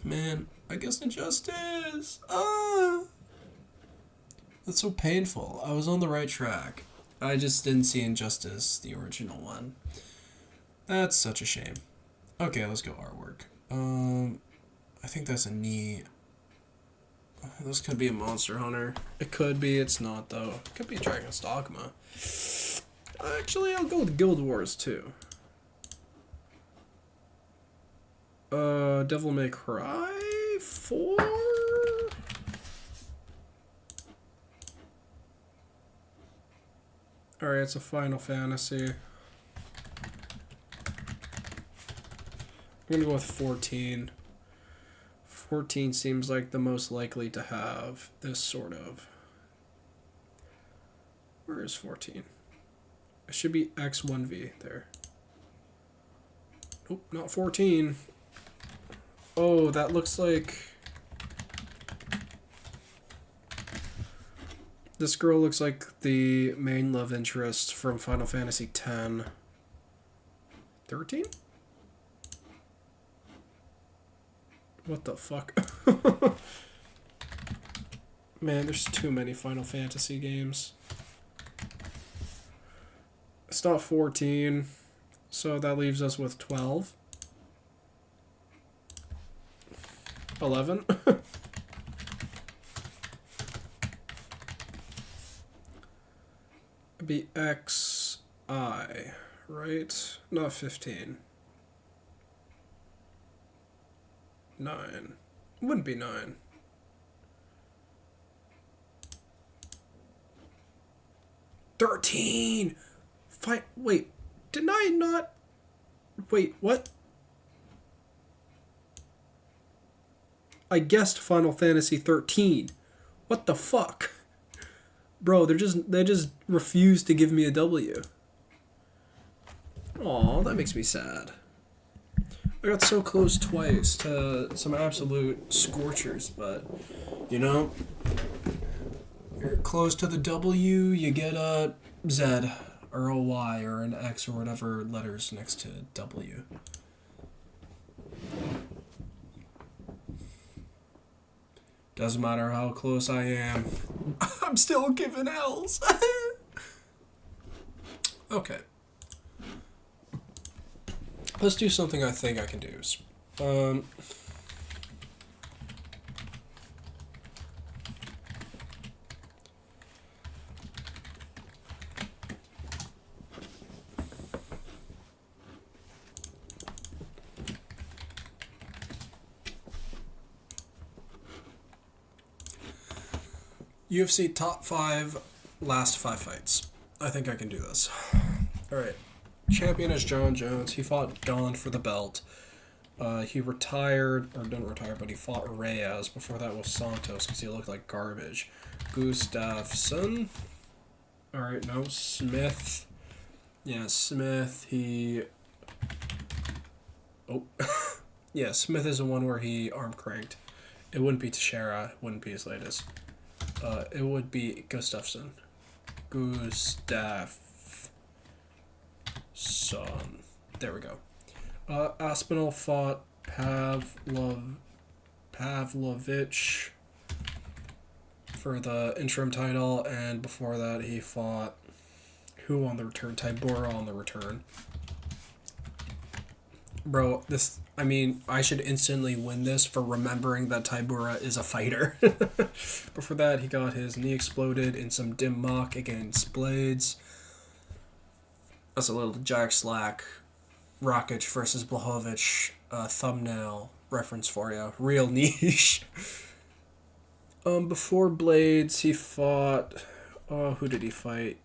Man, I guessed Injustice! Ah! That's so painful. I was on the right track. I just didn't see Injustice, the original one. That's such a shame. Okay, let's go artwork. I think that's a knee. This could be a Monster Hunter. It could be, it's not though. It could be Dragon's Dogma. Actually, I'll go with Guild Wars too. Devil May Cry 4? Alright, it's a Final Fantasy. I'm gonna go with 14. 14 seems like the most likely to have this sort of. Where is 14? It should be X1V there. Nope, not 14. Oh, that looks like... This girl looks like the main love interest from Final Fantasy X. 13? What the fuck? Man, there's too many Final Fantasy games. It's not 14, so that leaves us with 12. 11? It'd be XI, right? Not 15. 9. It wouldn't be 9. $13! Wait, didn't I not... Wait, what? I guessed Final Fantasy 13. What the fuck? Bro, they just refuse to give me a W. Aw, that makes me sad. I got so close twice to some absolute scorchers, but, you know, you're close to the W, you get a Z or a Y or an X or whatever letters next to W. Doesn't matter how close I am, I'm still giving L's. Okay. Let's do something I think I can do. UFC top 5, last 5 fights. I think I can do this. Alright. Champion is John Jones. He fought Gon for the belt. He retired, or didn't retire, but he fought Reyes. Before that was Santos because he looked like garbage. Gustafsson. Alright, no. Smith. Yeah, Smith. He... Oh. Yeah, Smith is the one where he arm cranked. It wouldn't be Teixeira. It wouldn't be his latest. It would be Gustafsson. Gustafsson. There we go. Aspinall fought Pavlovich for the interim title, and before that he fought who on the return? Tybura on the return. Bro, this... I mean, I should instantly win this for remembering that Tybura is a fighter. Before that, he got his knee exploded in some dim mock against Blades. That's a little Jack Slack, Rakic versus Blachowicz thumbnail reference for you. Real niche. Before Blades, he fought... who did he fight?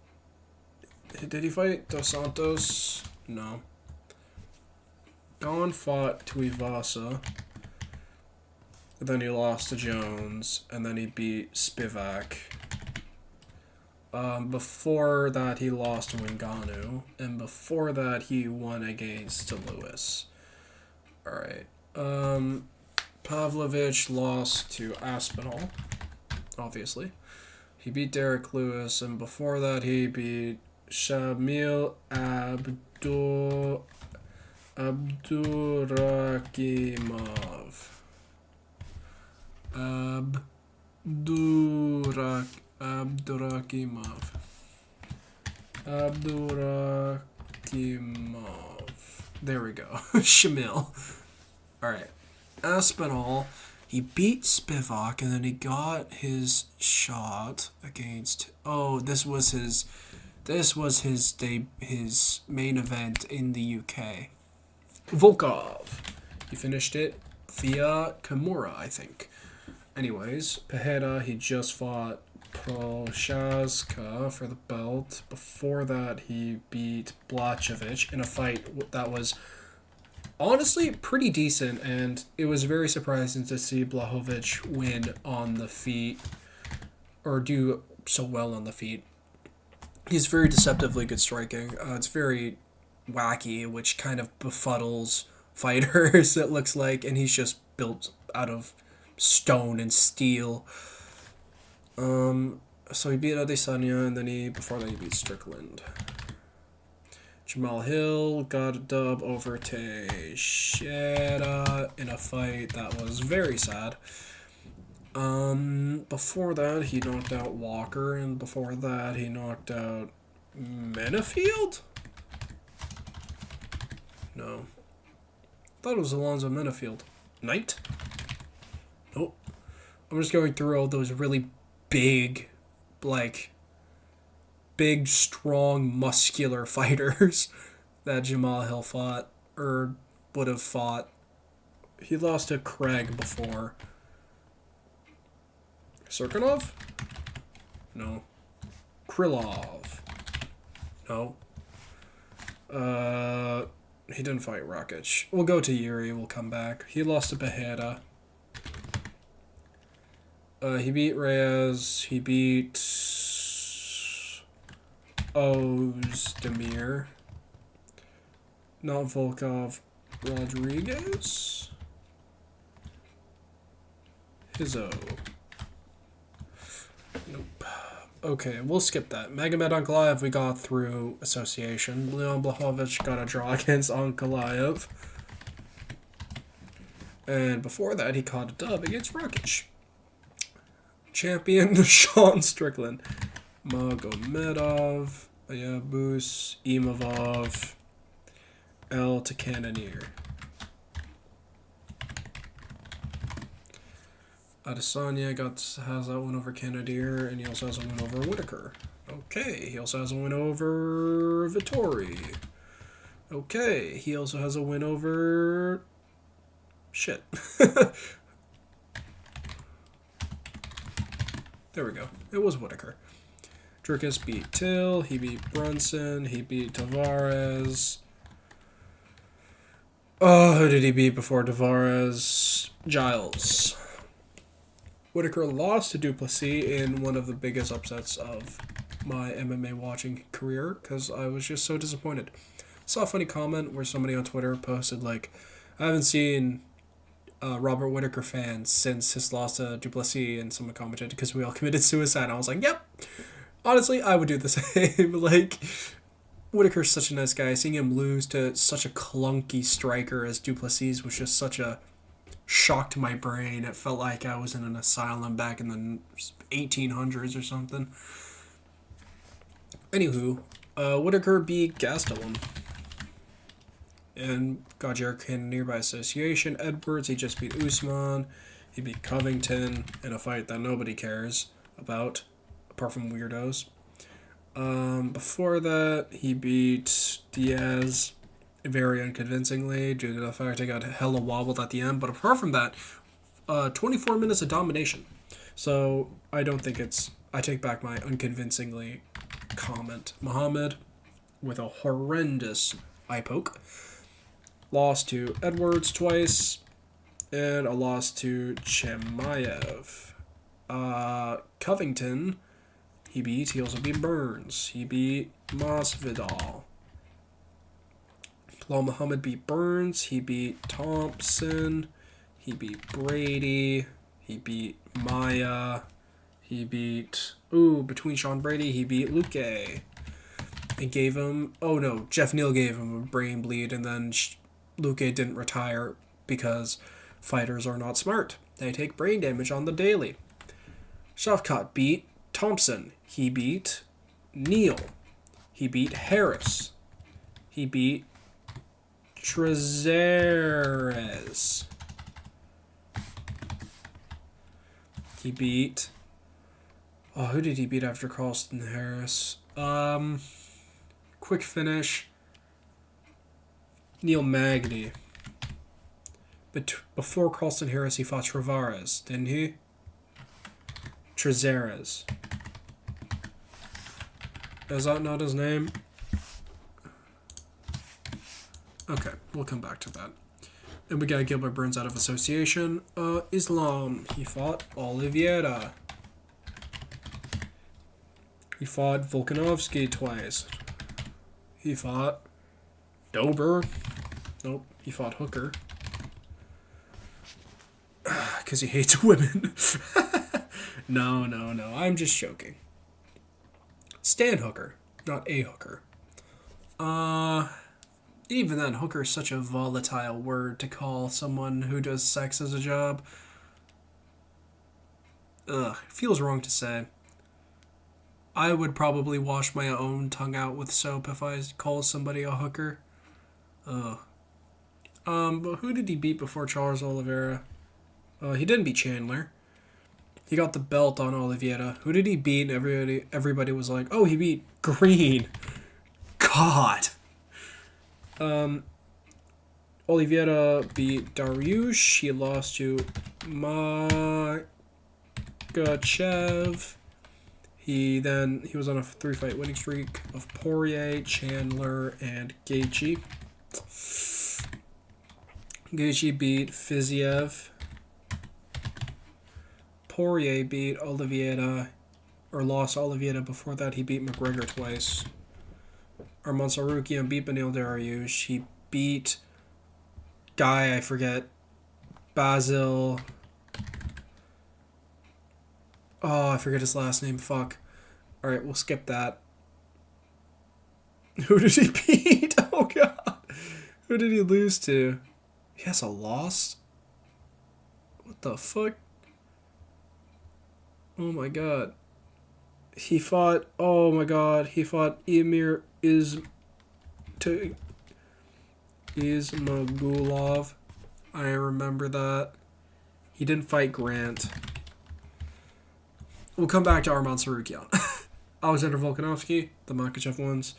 Did he fight Dos Santos? No. Gon fought Tuivasa. Then he lost to Jones. And then he beat Spivak. Before that, he lost to Ngannou. And before that, he won against Lewis. Alright. Pavlovich lost to Aspinall. Obviously. He beat Derek Lewis. And before that, he beat Shamil Abdurakimov. Abdurakimov. There we go. Shamil. Alright. Aspinall. He beat Spivak, and then he got his shot against... Oh, this was his main event in the UK. Volkov. He finished it via Kimura, I think. Anyways, Pajeda, he just fought Prochaska for the belt. Before that, he beat Blachowicz in a fight that was honestly pretty decent, and it was very surprising to see Blachowicz win on the feet, or do so well on the feet. He's very deceptively good striking. It's very wacky, which kind of befuddles fighters, it looks like, and he's just built out of stone and steel. So he beat Adesanya, and then before that he beat Strickland. Jamal Hill got a dub over Teixeira in a fight that was very sad. Before that he knocked out Walker, and before that he knocked out Menafield? No. I thought it was Alonzo Menafield. Knight? Nope. I'm just going through all those really big, strong, muscular fighters that Jamal Hill fought, or would have fought. He lost to Craig before. Serkinov? No. Krylov? No. He didn't fight Rakic. We'll go to Yuri, we'll come back. He lost to Pajeda. He beat Reyes. He beat Ozdemir. Not Volkov. Rodriguez? Hizzo. Nope. Okay, we'll skip that. Magomed Ankalaev we got through association. Leon Blachowicz got a draw against Ankalaev. And before that, he caught a dub against Rakic. Champion Sean Strickland. Magomedov, Ayabus, Imavov, El Takananir. Adesanya has that win over Canadier, and he also has a win over Whitaker. Okay, he also has a win over Vittori. Okay, he also has a win over... Shit. There we go. It was Whitaker. Dricus beat Till. He beat Brunson. He beat Tavares. Oh, who did he beat before Tavares? Giles. Whitaker lost to Duplessis in one of the biggest upsets of my MMA watching career because I was just so disappointed. Saw a funny comment where somebody on Twitter posted, like, I haven't seen Robert Whitaker fans since his loss to Duplessis, and someone commented because we all committed suicide. And I was like, yep. Honestly, I would do the same. Like, Whitaker's such a nice guy. Seeing him lose to such a clunky striker as Duplessis was just such a shock to my brain. It felt like I was in an asylum back in the 1800s or something. Anywho, Whitaker beat Gastelum and got Jared Cannonier by association. Edwards, he just beat Usman. He beat Covington in a fight that nobody cares about, apart from weirdos. Before that, he beat Diaz very unconvincingly due to the fact he got hella wobbled at the end. But apart from that, 24 minutes of domination. So I don't think it's... I take back my unconvincingly comment. Muhammad, with a horrendous eye poke, lost to Edwards twice, and a loss to Chimaev. Covington, he also beat Burns. He beat Masvidal. Bilal Muhammad beat Burns. He beat Thompson. He beat Brady. He beat Maya. He beat... between Sean Brady, he beat Luque. It gave him... Oh, no. Jeff Neal gave him a brain bleed, and then Luque didn't retire because fighters are not smart. They take brain damage on the daily. Shavkat beat Thompson. He beat Neal. He beat Harris. He beat Trezeres. He beat... Oh, who did he beat after Carlston Harris? Quick finish. Neil Magny. But before Carlston Harris, he fought Trevares, didn't he? Trezeres. Is that not his name? Okay, we'll come back to that. And we got Gilbert Burns out of association. Islam. He fought Oliveira. He fought Volkanovski twice. He fought Dober. Nope, he fought Hooker. Because he hates women. No, I'm just joking. Stan Hooker, not a hooker. Even then, hooker is such a volatile word to call someone who does sex as a job. Ugh, feels wrong to say. I would probably wash my own tongue out with soap if I called somebody a hooker. Ugh. But who did he beat before Charles Oliveira? He didn't beat Chandler. He got the belt on Oliveira. Who did he beat? Everybody was like, oh, he beat Green. God. Oliveira beat Dariush. He lost to Magachev. He was on a 3-fight winning streak of Poirier, Chandler, and Gaethje. Gaethje beat Fiziev. Poirier beat Oliveira, or lost Oliveira. Before that, he beat McGregor twice. Arman Tsarukyan beat Beneil Dariush. He beat guy, I forget, Basil. Oh, I forget his last name. Fuck. Alright, we'll skip that. Who did he beat? Oh, God. Who did he lose to? He has a loss? What the fuck? Oh, my God. He fought... Oh, my God. He fought Emir Ismagulov. I remember that. He didn't fight Grant. We'll come back to Arman Tsarukyan. Alexander Volkanovski, the Makachev ones.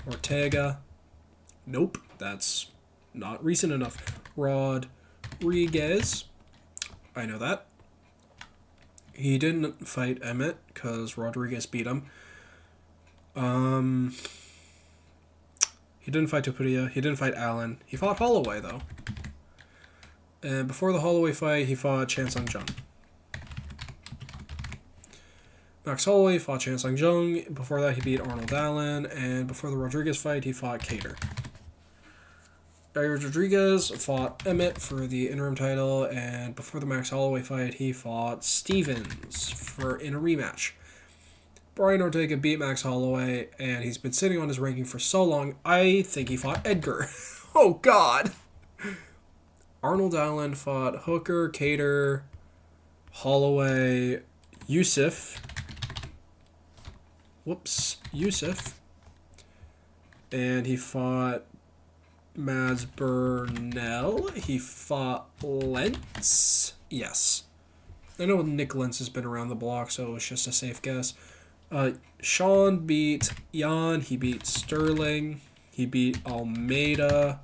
Ortega. Nope, that's not recent enough. Rodriguez. I know that. He didn't fight Emmett because Rodriguez beat him. He didn't fight Topuria. He didn't fight Allen. He fought Holloway, though. And before the Holloway fight, he fought Chan Sung Jung. Max Holloway fought Chan Sung Jung. Before that, he beat Arnold Allen. And before the Rodriguez fight, he fought Cater. Barry Rodriguez fought Emmett for the interim title. And before the Max Holloway fight, he fought Stevens in a rematch. Brian Ortega beat Max Holloway, and he's been sitting on his ranking for so long, I think he fought Edgar. Oh, God. Arnold Allen fought Hooker, Cater, Holloway, Yusuf. And he fought Mads Burnell. He fought Lentz. Yes. I know Nick Lentz has been around the block, so it's just a safe guess. Sean beat Jan. He beat Sterling. He beat Almeida.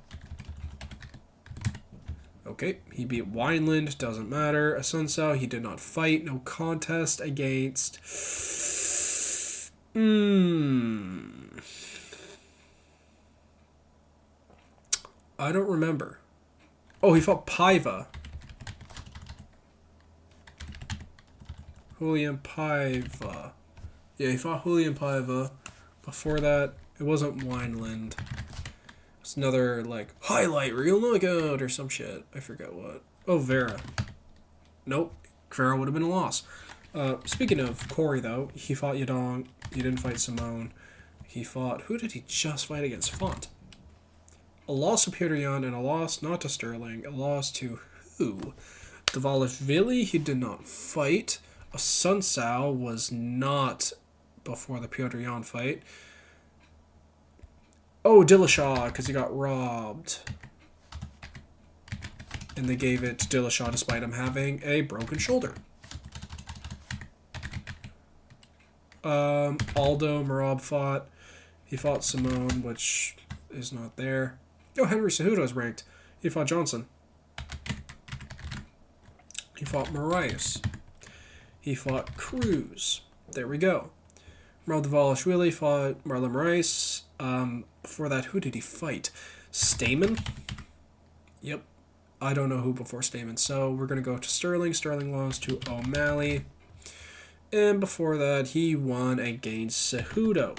Okay, he beat Wineland. Doesn't matter. Asuncao, he did not fight. No contest against... I don't remember. Oh, he fought Paiva. Julian Paiva. Yeah, he fought Julian Paiva. Before that, it wasn't Wineland. It's another, like, highlight reel knockout or some shit. I forget what. Oh, Vera. Nope. Vera would have been a loss. Speaking of Corey, though, he fought Yadong. He didn't fight Simone. He fought... Who did he just fight against? Font. A loss to Peter Yan and a loss not to Sterling. A loss to who? Dvalishvili, he did not fight. Asuncao was not before the Piotr Yan fight. Oh, Dillashaw, because he got robbed. And they gave it to Dillashaw despite him having a broken shoulder. Aldo Marab fought. He fought Simone, which is not there. Oh, Henry Cejudo is ranked. He fought Johnson. He fought Moraes. He fought Cruz. There we go. Mardavashvili fought Marlon Moraes. Before that, who did he fight? Stamen? Yep. I don't know who before Stamen. So we're going to go to Sterling. Sterling lost to O'Malley. And before that, he won against Cejudo.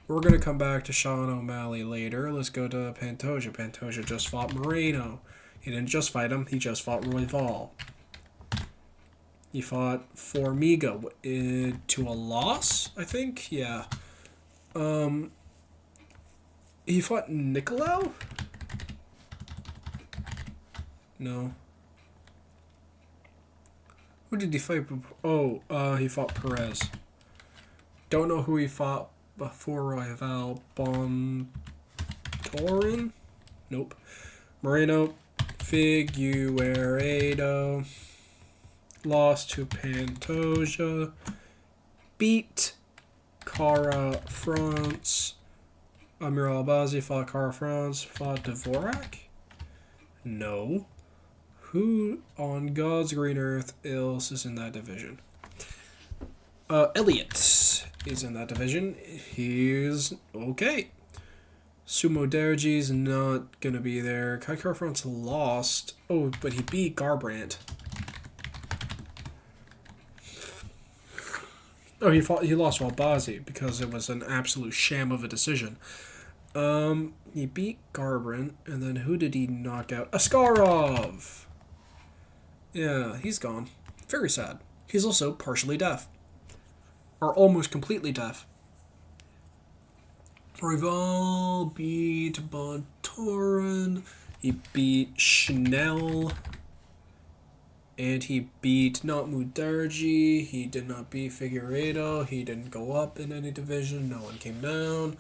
We're going to come back to Sean O'Malley later. Let's go to Pantoja. Pantoja just fought Moreno. He didn't just fight him. He just fought Royval. He fought Formiga to a loss, I think. Yeah. He fought Nicolau? No. Who did he fight? Oh, he fought Perez. Don't know who he fought before Royval. Bontorin? Nope. Moreno. Figueiredo. Lost to Pantoja. Beat Cara France. Amir Albazi fought Cara France. Fought Dvorak? No. Who on God's green earth else is in that division? Elliott is in that division. He's okay. Sumo Derji's not gonna be there. Kai Cara France lost. Oh, but he beat Garbrandt. Oh, he lost to Albazi because it was an absolute sham of a decision. He beat Garbrandt, and then who did he knock out? Askarov! Yeah, he's gone. Very sad. He's also partially deaf. Or almost completely deaf. Rival beat Bontorin. He beat Chanel. And he beat not Mudarji. He did not beat Figueiredo. He didn't go up in any division. No one came down.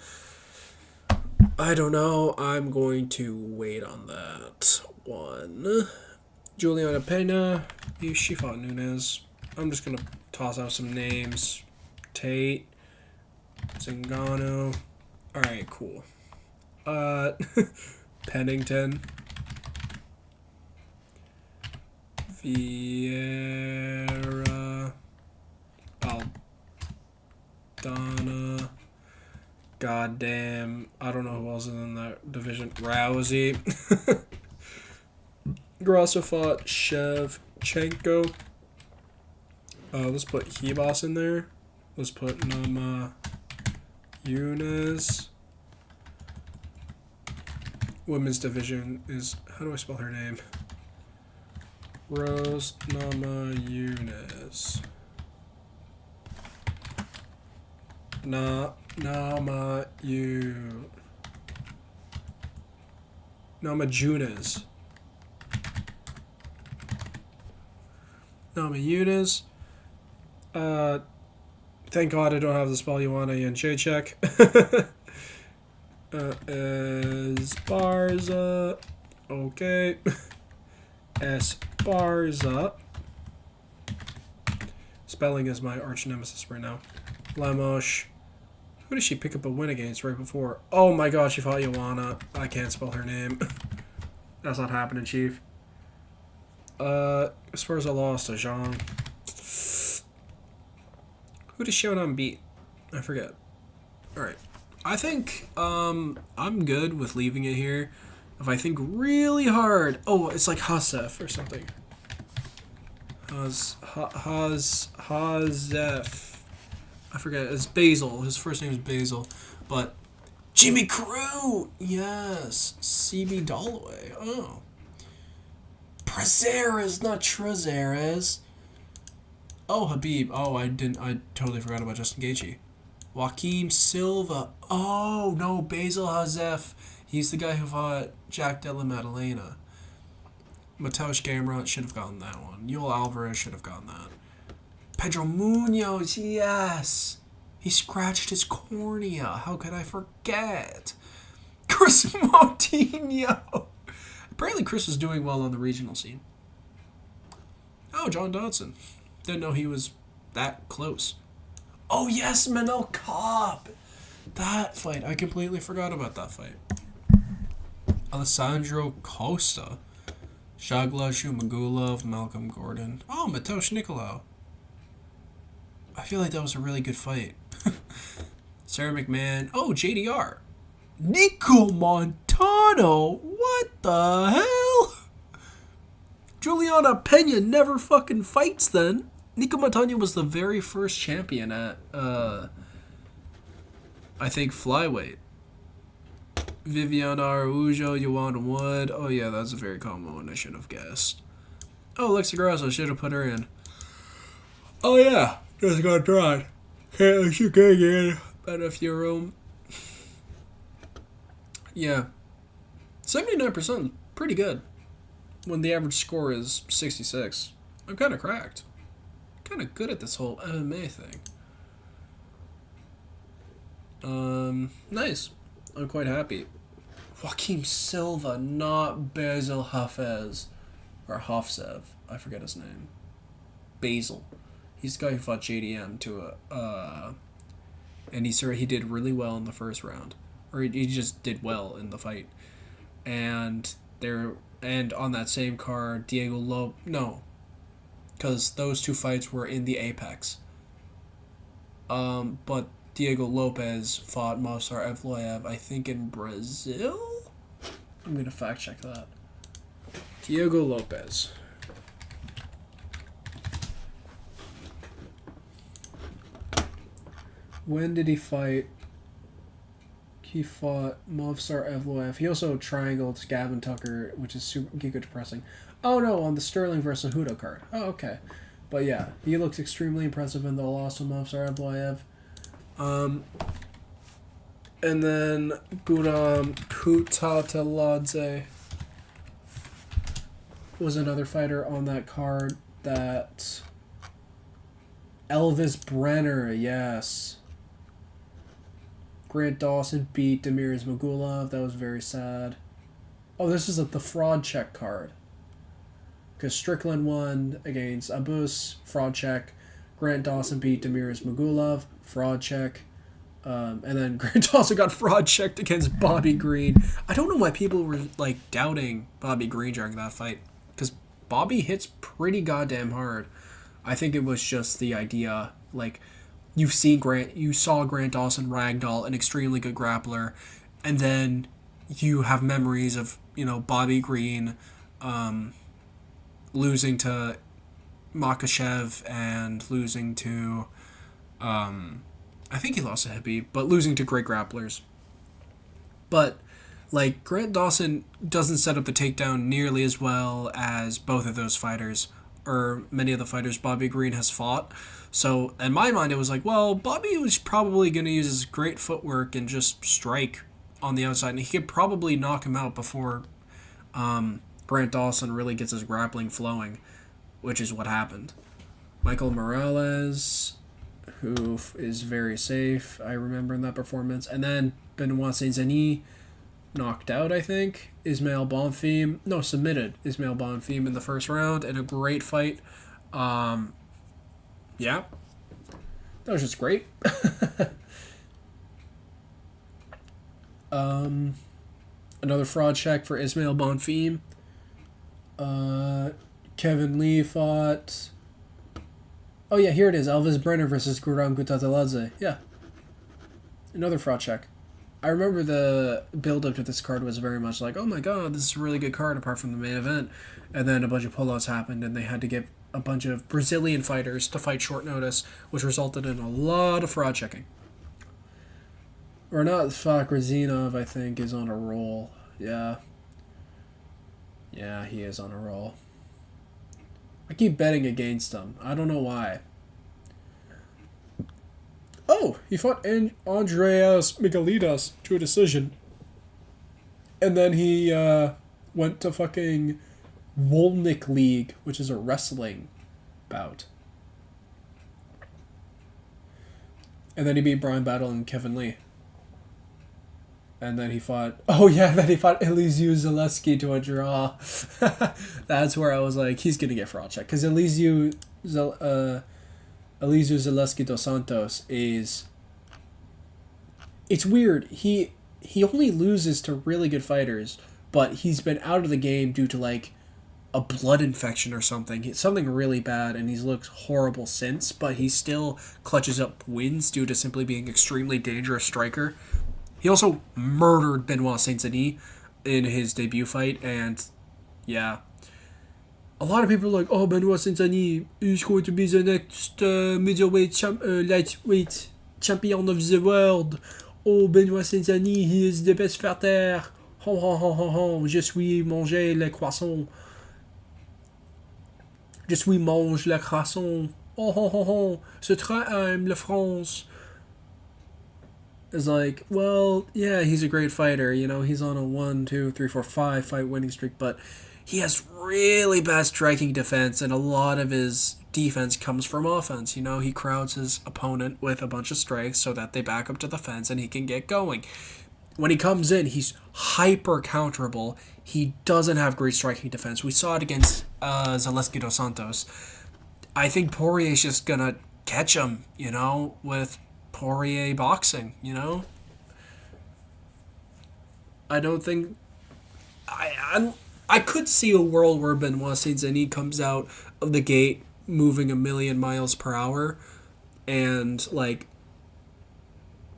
I don't know. I'm going to wait on that one. Juliana Pena. She fought Nunes. I'm just going to toss out some names. Tate. Zingano. Alright, cool. Pennington. Vieira. Aldana. Goddamn. I don't know who else is in that division. Rousey. Grasso fought Shevchenko. Let's put Hebos in there. Let's put Nama Yunus. Women's division is... How do I spell her name? Rose Nama Yunus. Nama Junas. Nama Yunus. Thank God I don't have the spell Ioana Jędrzejczyk. Esparza. Okay. Esparza. Spelling is my arch nemesis right now. Lemos. Who did she pick up a win against right before? Oh my God, she fought Ioana. I can't spell her name. That's not happening, Chief. Esparza lost to Zhang. Who did Shonan beat? I forget. Alright. I think I'm good with leaving it here. If I think really hard... Oh, it's like Hasef or something. Hazef. I forget. It's Basil. His first name is Basil. But Jimmy Crew! Yes. CB Dalloway. Oh. Prazeres, not Trazeres. Oh, Habib. Oh, I totally forgot about Justin Gaethje. Joaquim Silva. Oh, no, Basil Hazef. He's the guy who fought Jack Della Maddalena. Mateusz Gamrot should have gotten that one. Yoel Alvarez should have gotten that. Pedro Munoz, yes. He scratched his cornea. How could I forget? Chris Moutinho. Apparently Chris is doing well on the regional scene. Oh, John Dodson. Didn't know he was that close. Oh, yes, Manel Cobb. That fight. I completely forgot about that fight. Alessandro Costa. Shagla Shumagulov, Malcolm Gordon. Oh, Mateusz Nicolau. I feel like that was a really good fight. Sarah McMahon. Oh, JDR. Nico Montano. What the hell? Juliana Pena never fucking fights then. Nico Montano was the very first champion at, I think, flyweight. Viviana Araujo, Joanna Wood. Oh, yeah, that's a very common one. I should have guessed. Oh, Alexa Grasso. Should have put her in. Oh, yeah. Just got drawn. Can't let you get in. But if you're room. Yeah. 79% pretty good. When the average score is 66. I'm kind of cracked. Kind of good at this whole MMA thing. Nice. I'm quite happy. Joaquim Silva, not Basil Hafez. Or Hafsev. I forget his name. Basil. He's the guy who fought JDM to and he did really well in the first round. Or he just did well in the fight. And on that same card, Diego Lopez. No. Because those two fights were in the Apex. But Diego Lopez fought Movsar Evloev, I think in Brazil? I'm going to fact check that. Diego Lopez. When did he fight? He fought Movsar Evloev. He also triangled Gavin Tucker, which is super giga depressing. Oh no, on the Sterling versus Hudo card. Oh, okay. But yeah, he looks extremely impressive in the loss of Movsar Evloev. And then Guram Kutateladze was another fighter on that card that... Elvis Brenner, yes. Grant Dawson beat Demir Ismagulov. That was very sad. Oh, this is the fraud check card. Because Strickland won against Abus, fraud check. Grant Dawson beat Demir Ismagulov, fraud check. And then Grant Dawson got fraud checked against Bobby Green. I don't know why people were doubting Bobby Green during that fight. Because Bobby hits pretty goddamn hard. I think it was just the idea, you saw Grant Dawson ragdoll, an extremely good grappler, and then you have memories of, Bobby Green losing to Makhachev and losing to, I think he lost to Habib, but losing to great grapplers. But, Grant Dawson doesn't set up the takedown nearly as well as both of those fighters, or many of the fighters Bobby Green has fought. So, in my mind, it was Bobby was probably going to use his great footwork and just strike on the outside, and he could probably knock him out before Grant Dawson really gets his grappling flowing, which is what happened. Michael Morales, who is very safe, I remember in that performance. And then Benoit Saint-Denis knocked out, I think, Ismail Bonfim. No, submitted Ismail Bonfim in the first round in a great fight. Yeah. That was just great. Another fraud check for Ismail Bonfim. Kevin Lee fought... Oh yeah, here it is. Elvis Brenner versus Guram Kutateladze. Yeah. Another fraud check. I remember the build-up to this card was very much oh my god, this is a really good card apart from the main event. And then a bunch of pullouts happened, and they had to get a bunch of Brazilian fighters to fight short notice, which resulted in a lot of fraud checking. Renat Fakhrazinov, I think, is on a roll. Yeah. Yeah, he is on a roll. I keep betting against him. I don't know why. Oh, he fought Andreas Migalitas to a decision. And then he went to fucking Wolnik League, which is a wrestling bout. And then he beat Brian Battle and Kevin Lee. And then he fought. Oh yeah, then he fought Elizeu Zaleski to a draw. That's where I was like, he's gonna get fraud check because Elizeu Zaleski dos Santos is. It's weird. He only loses to really good fighters, but he's been out of the game due to like a blood infection or something. Something really bad, and he's looked horrible since. But he still clutches up wins due to simply being extremely dangerous striker. He also murdered Benoit Saint-Denis in his debut fight, and yeah. A lot of people are like, oh, Benoit Saint-Denis is going to be the next lightweight champion of the world. Oh, Benoit Saint-Denis, he is the best fighter. Ho, ho, ho, ho, ho. Je suis manger le croissant. Je suis mange le croissant. Oh, ho, ho, ho. C'est très aime la France. Is like, well, yeah, he's a great fighter. You know, he's on a 1, 2, 3, 4, 5 fight winning streak, but he has really bad striking defense, and a lot of his defense comes from offense. You know, he crowds his opponent with a bunch of strikes so that they back up to the fence and he can get going. When he comes in, he's hyper counterable. He doesn't have great striking defense. We saw it against Zaleski dos Santos. I think Poirier's just gonna catch him, you know, with Poirier boxing, you know? I don't think... I could see a world where Benoit Saint-Denis comes out of the gate moving 1,000,000 miles per hour and, like,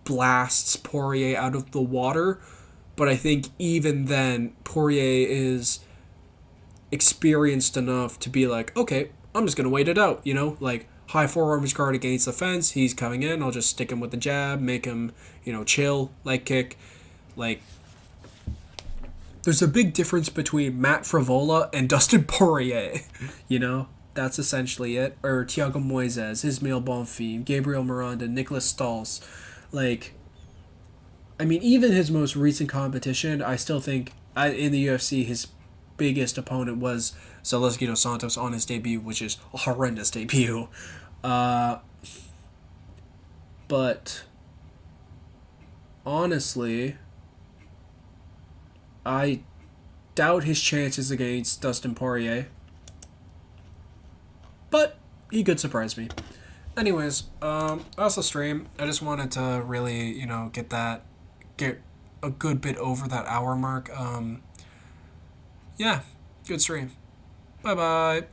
blasts Poirier out of the water. But I think even then, Poirier is experienced enough to be like, okay, I'm just going to wait it out, you know? Like, high forearms guard against the fence, he's coming in, I'll just stick him with the jab, make him, you know, chill, leg kick. Like, there's a big difference between Matt Frivola and Dustin Poirier, you know? That's essentially it. Or Thiago Moises, Ismail Bonfim, Gabriel Miranda, Nicholas Stahls. Like, I mean, even his most recent competition, I still think in the UFC, his biggest opponent was Zaleski dos Santos on his debut, which is a horrendous debut. But honestly, I doubt his chances against Dustin Poirier. But he could surprise me. Anyways, that's the stream. I just wanted to really, you know, get a good bit over that hour mark. Yeah, good stream. Bye bye.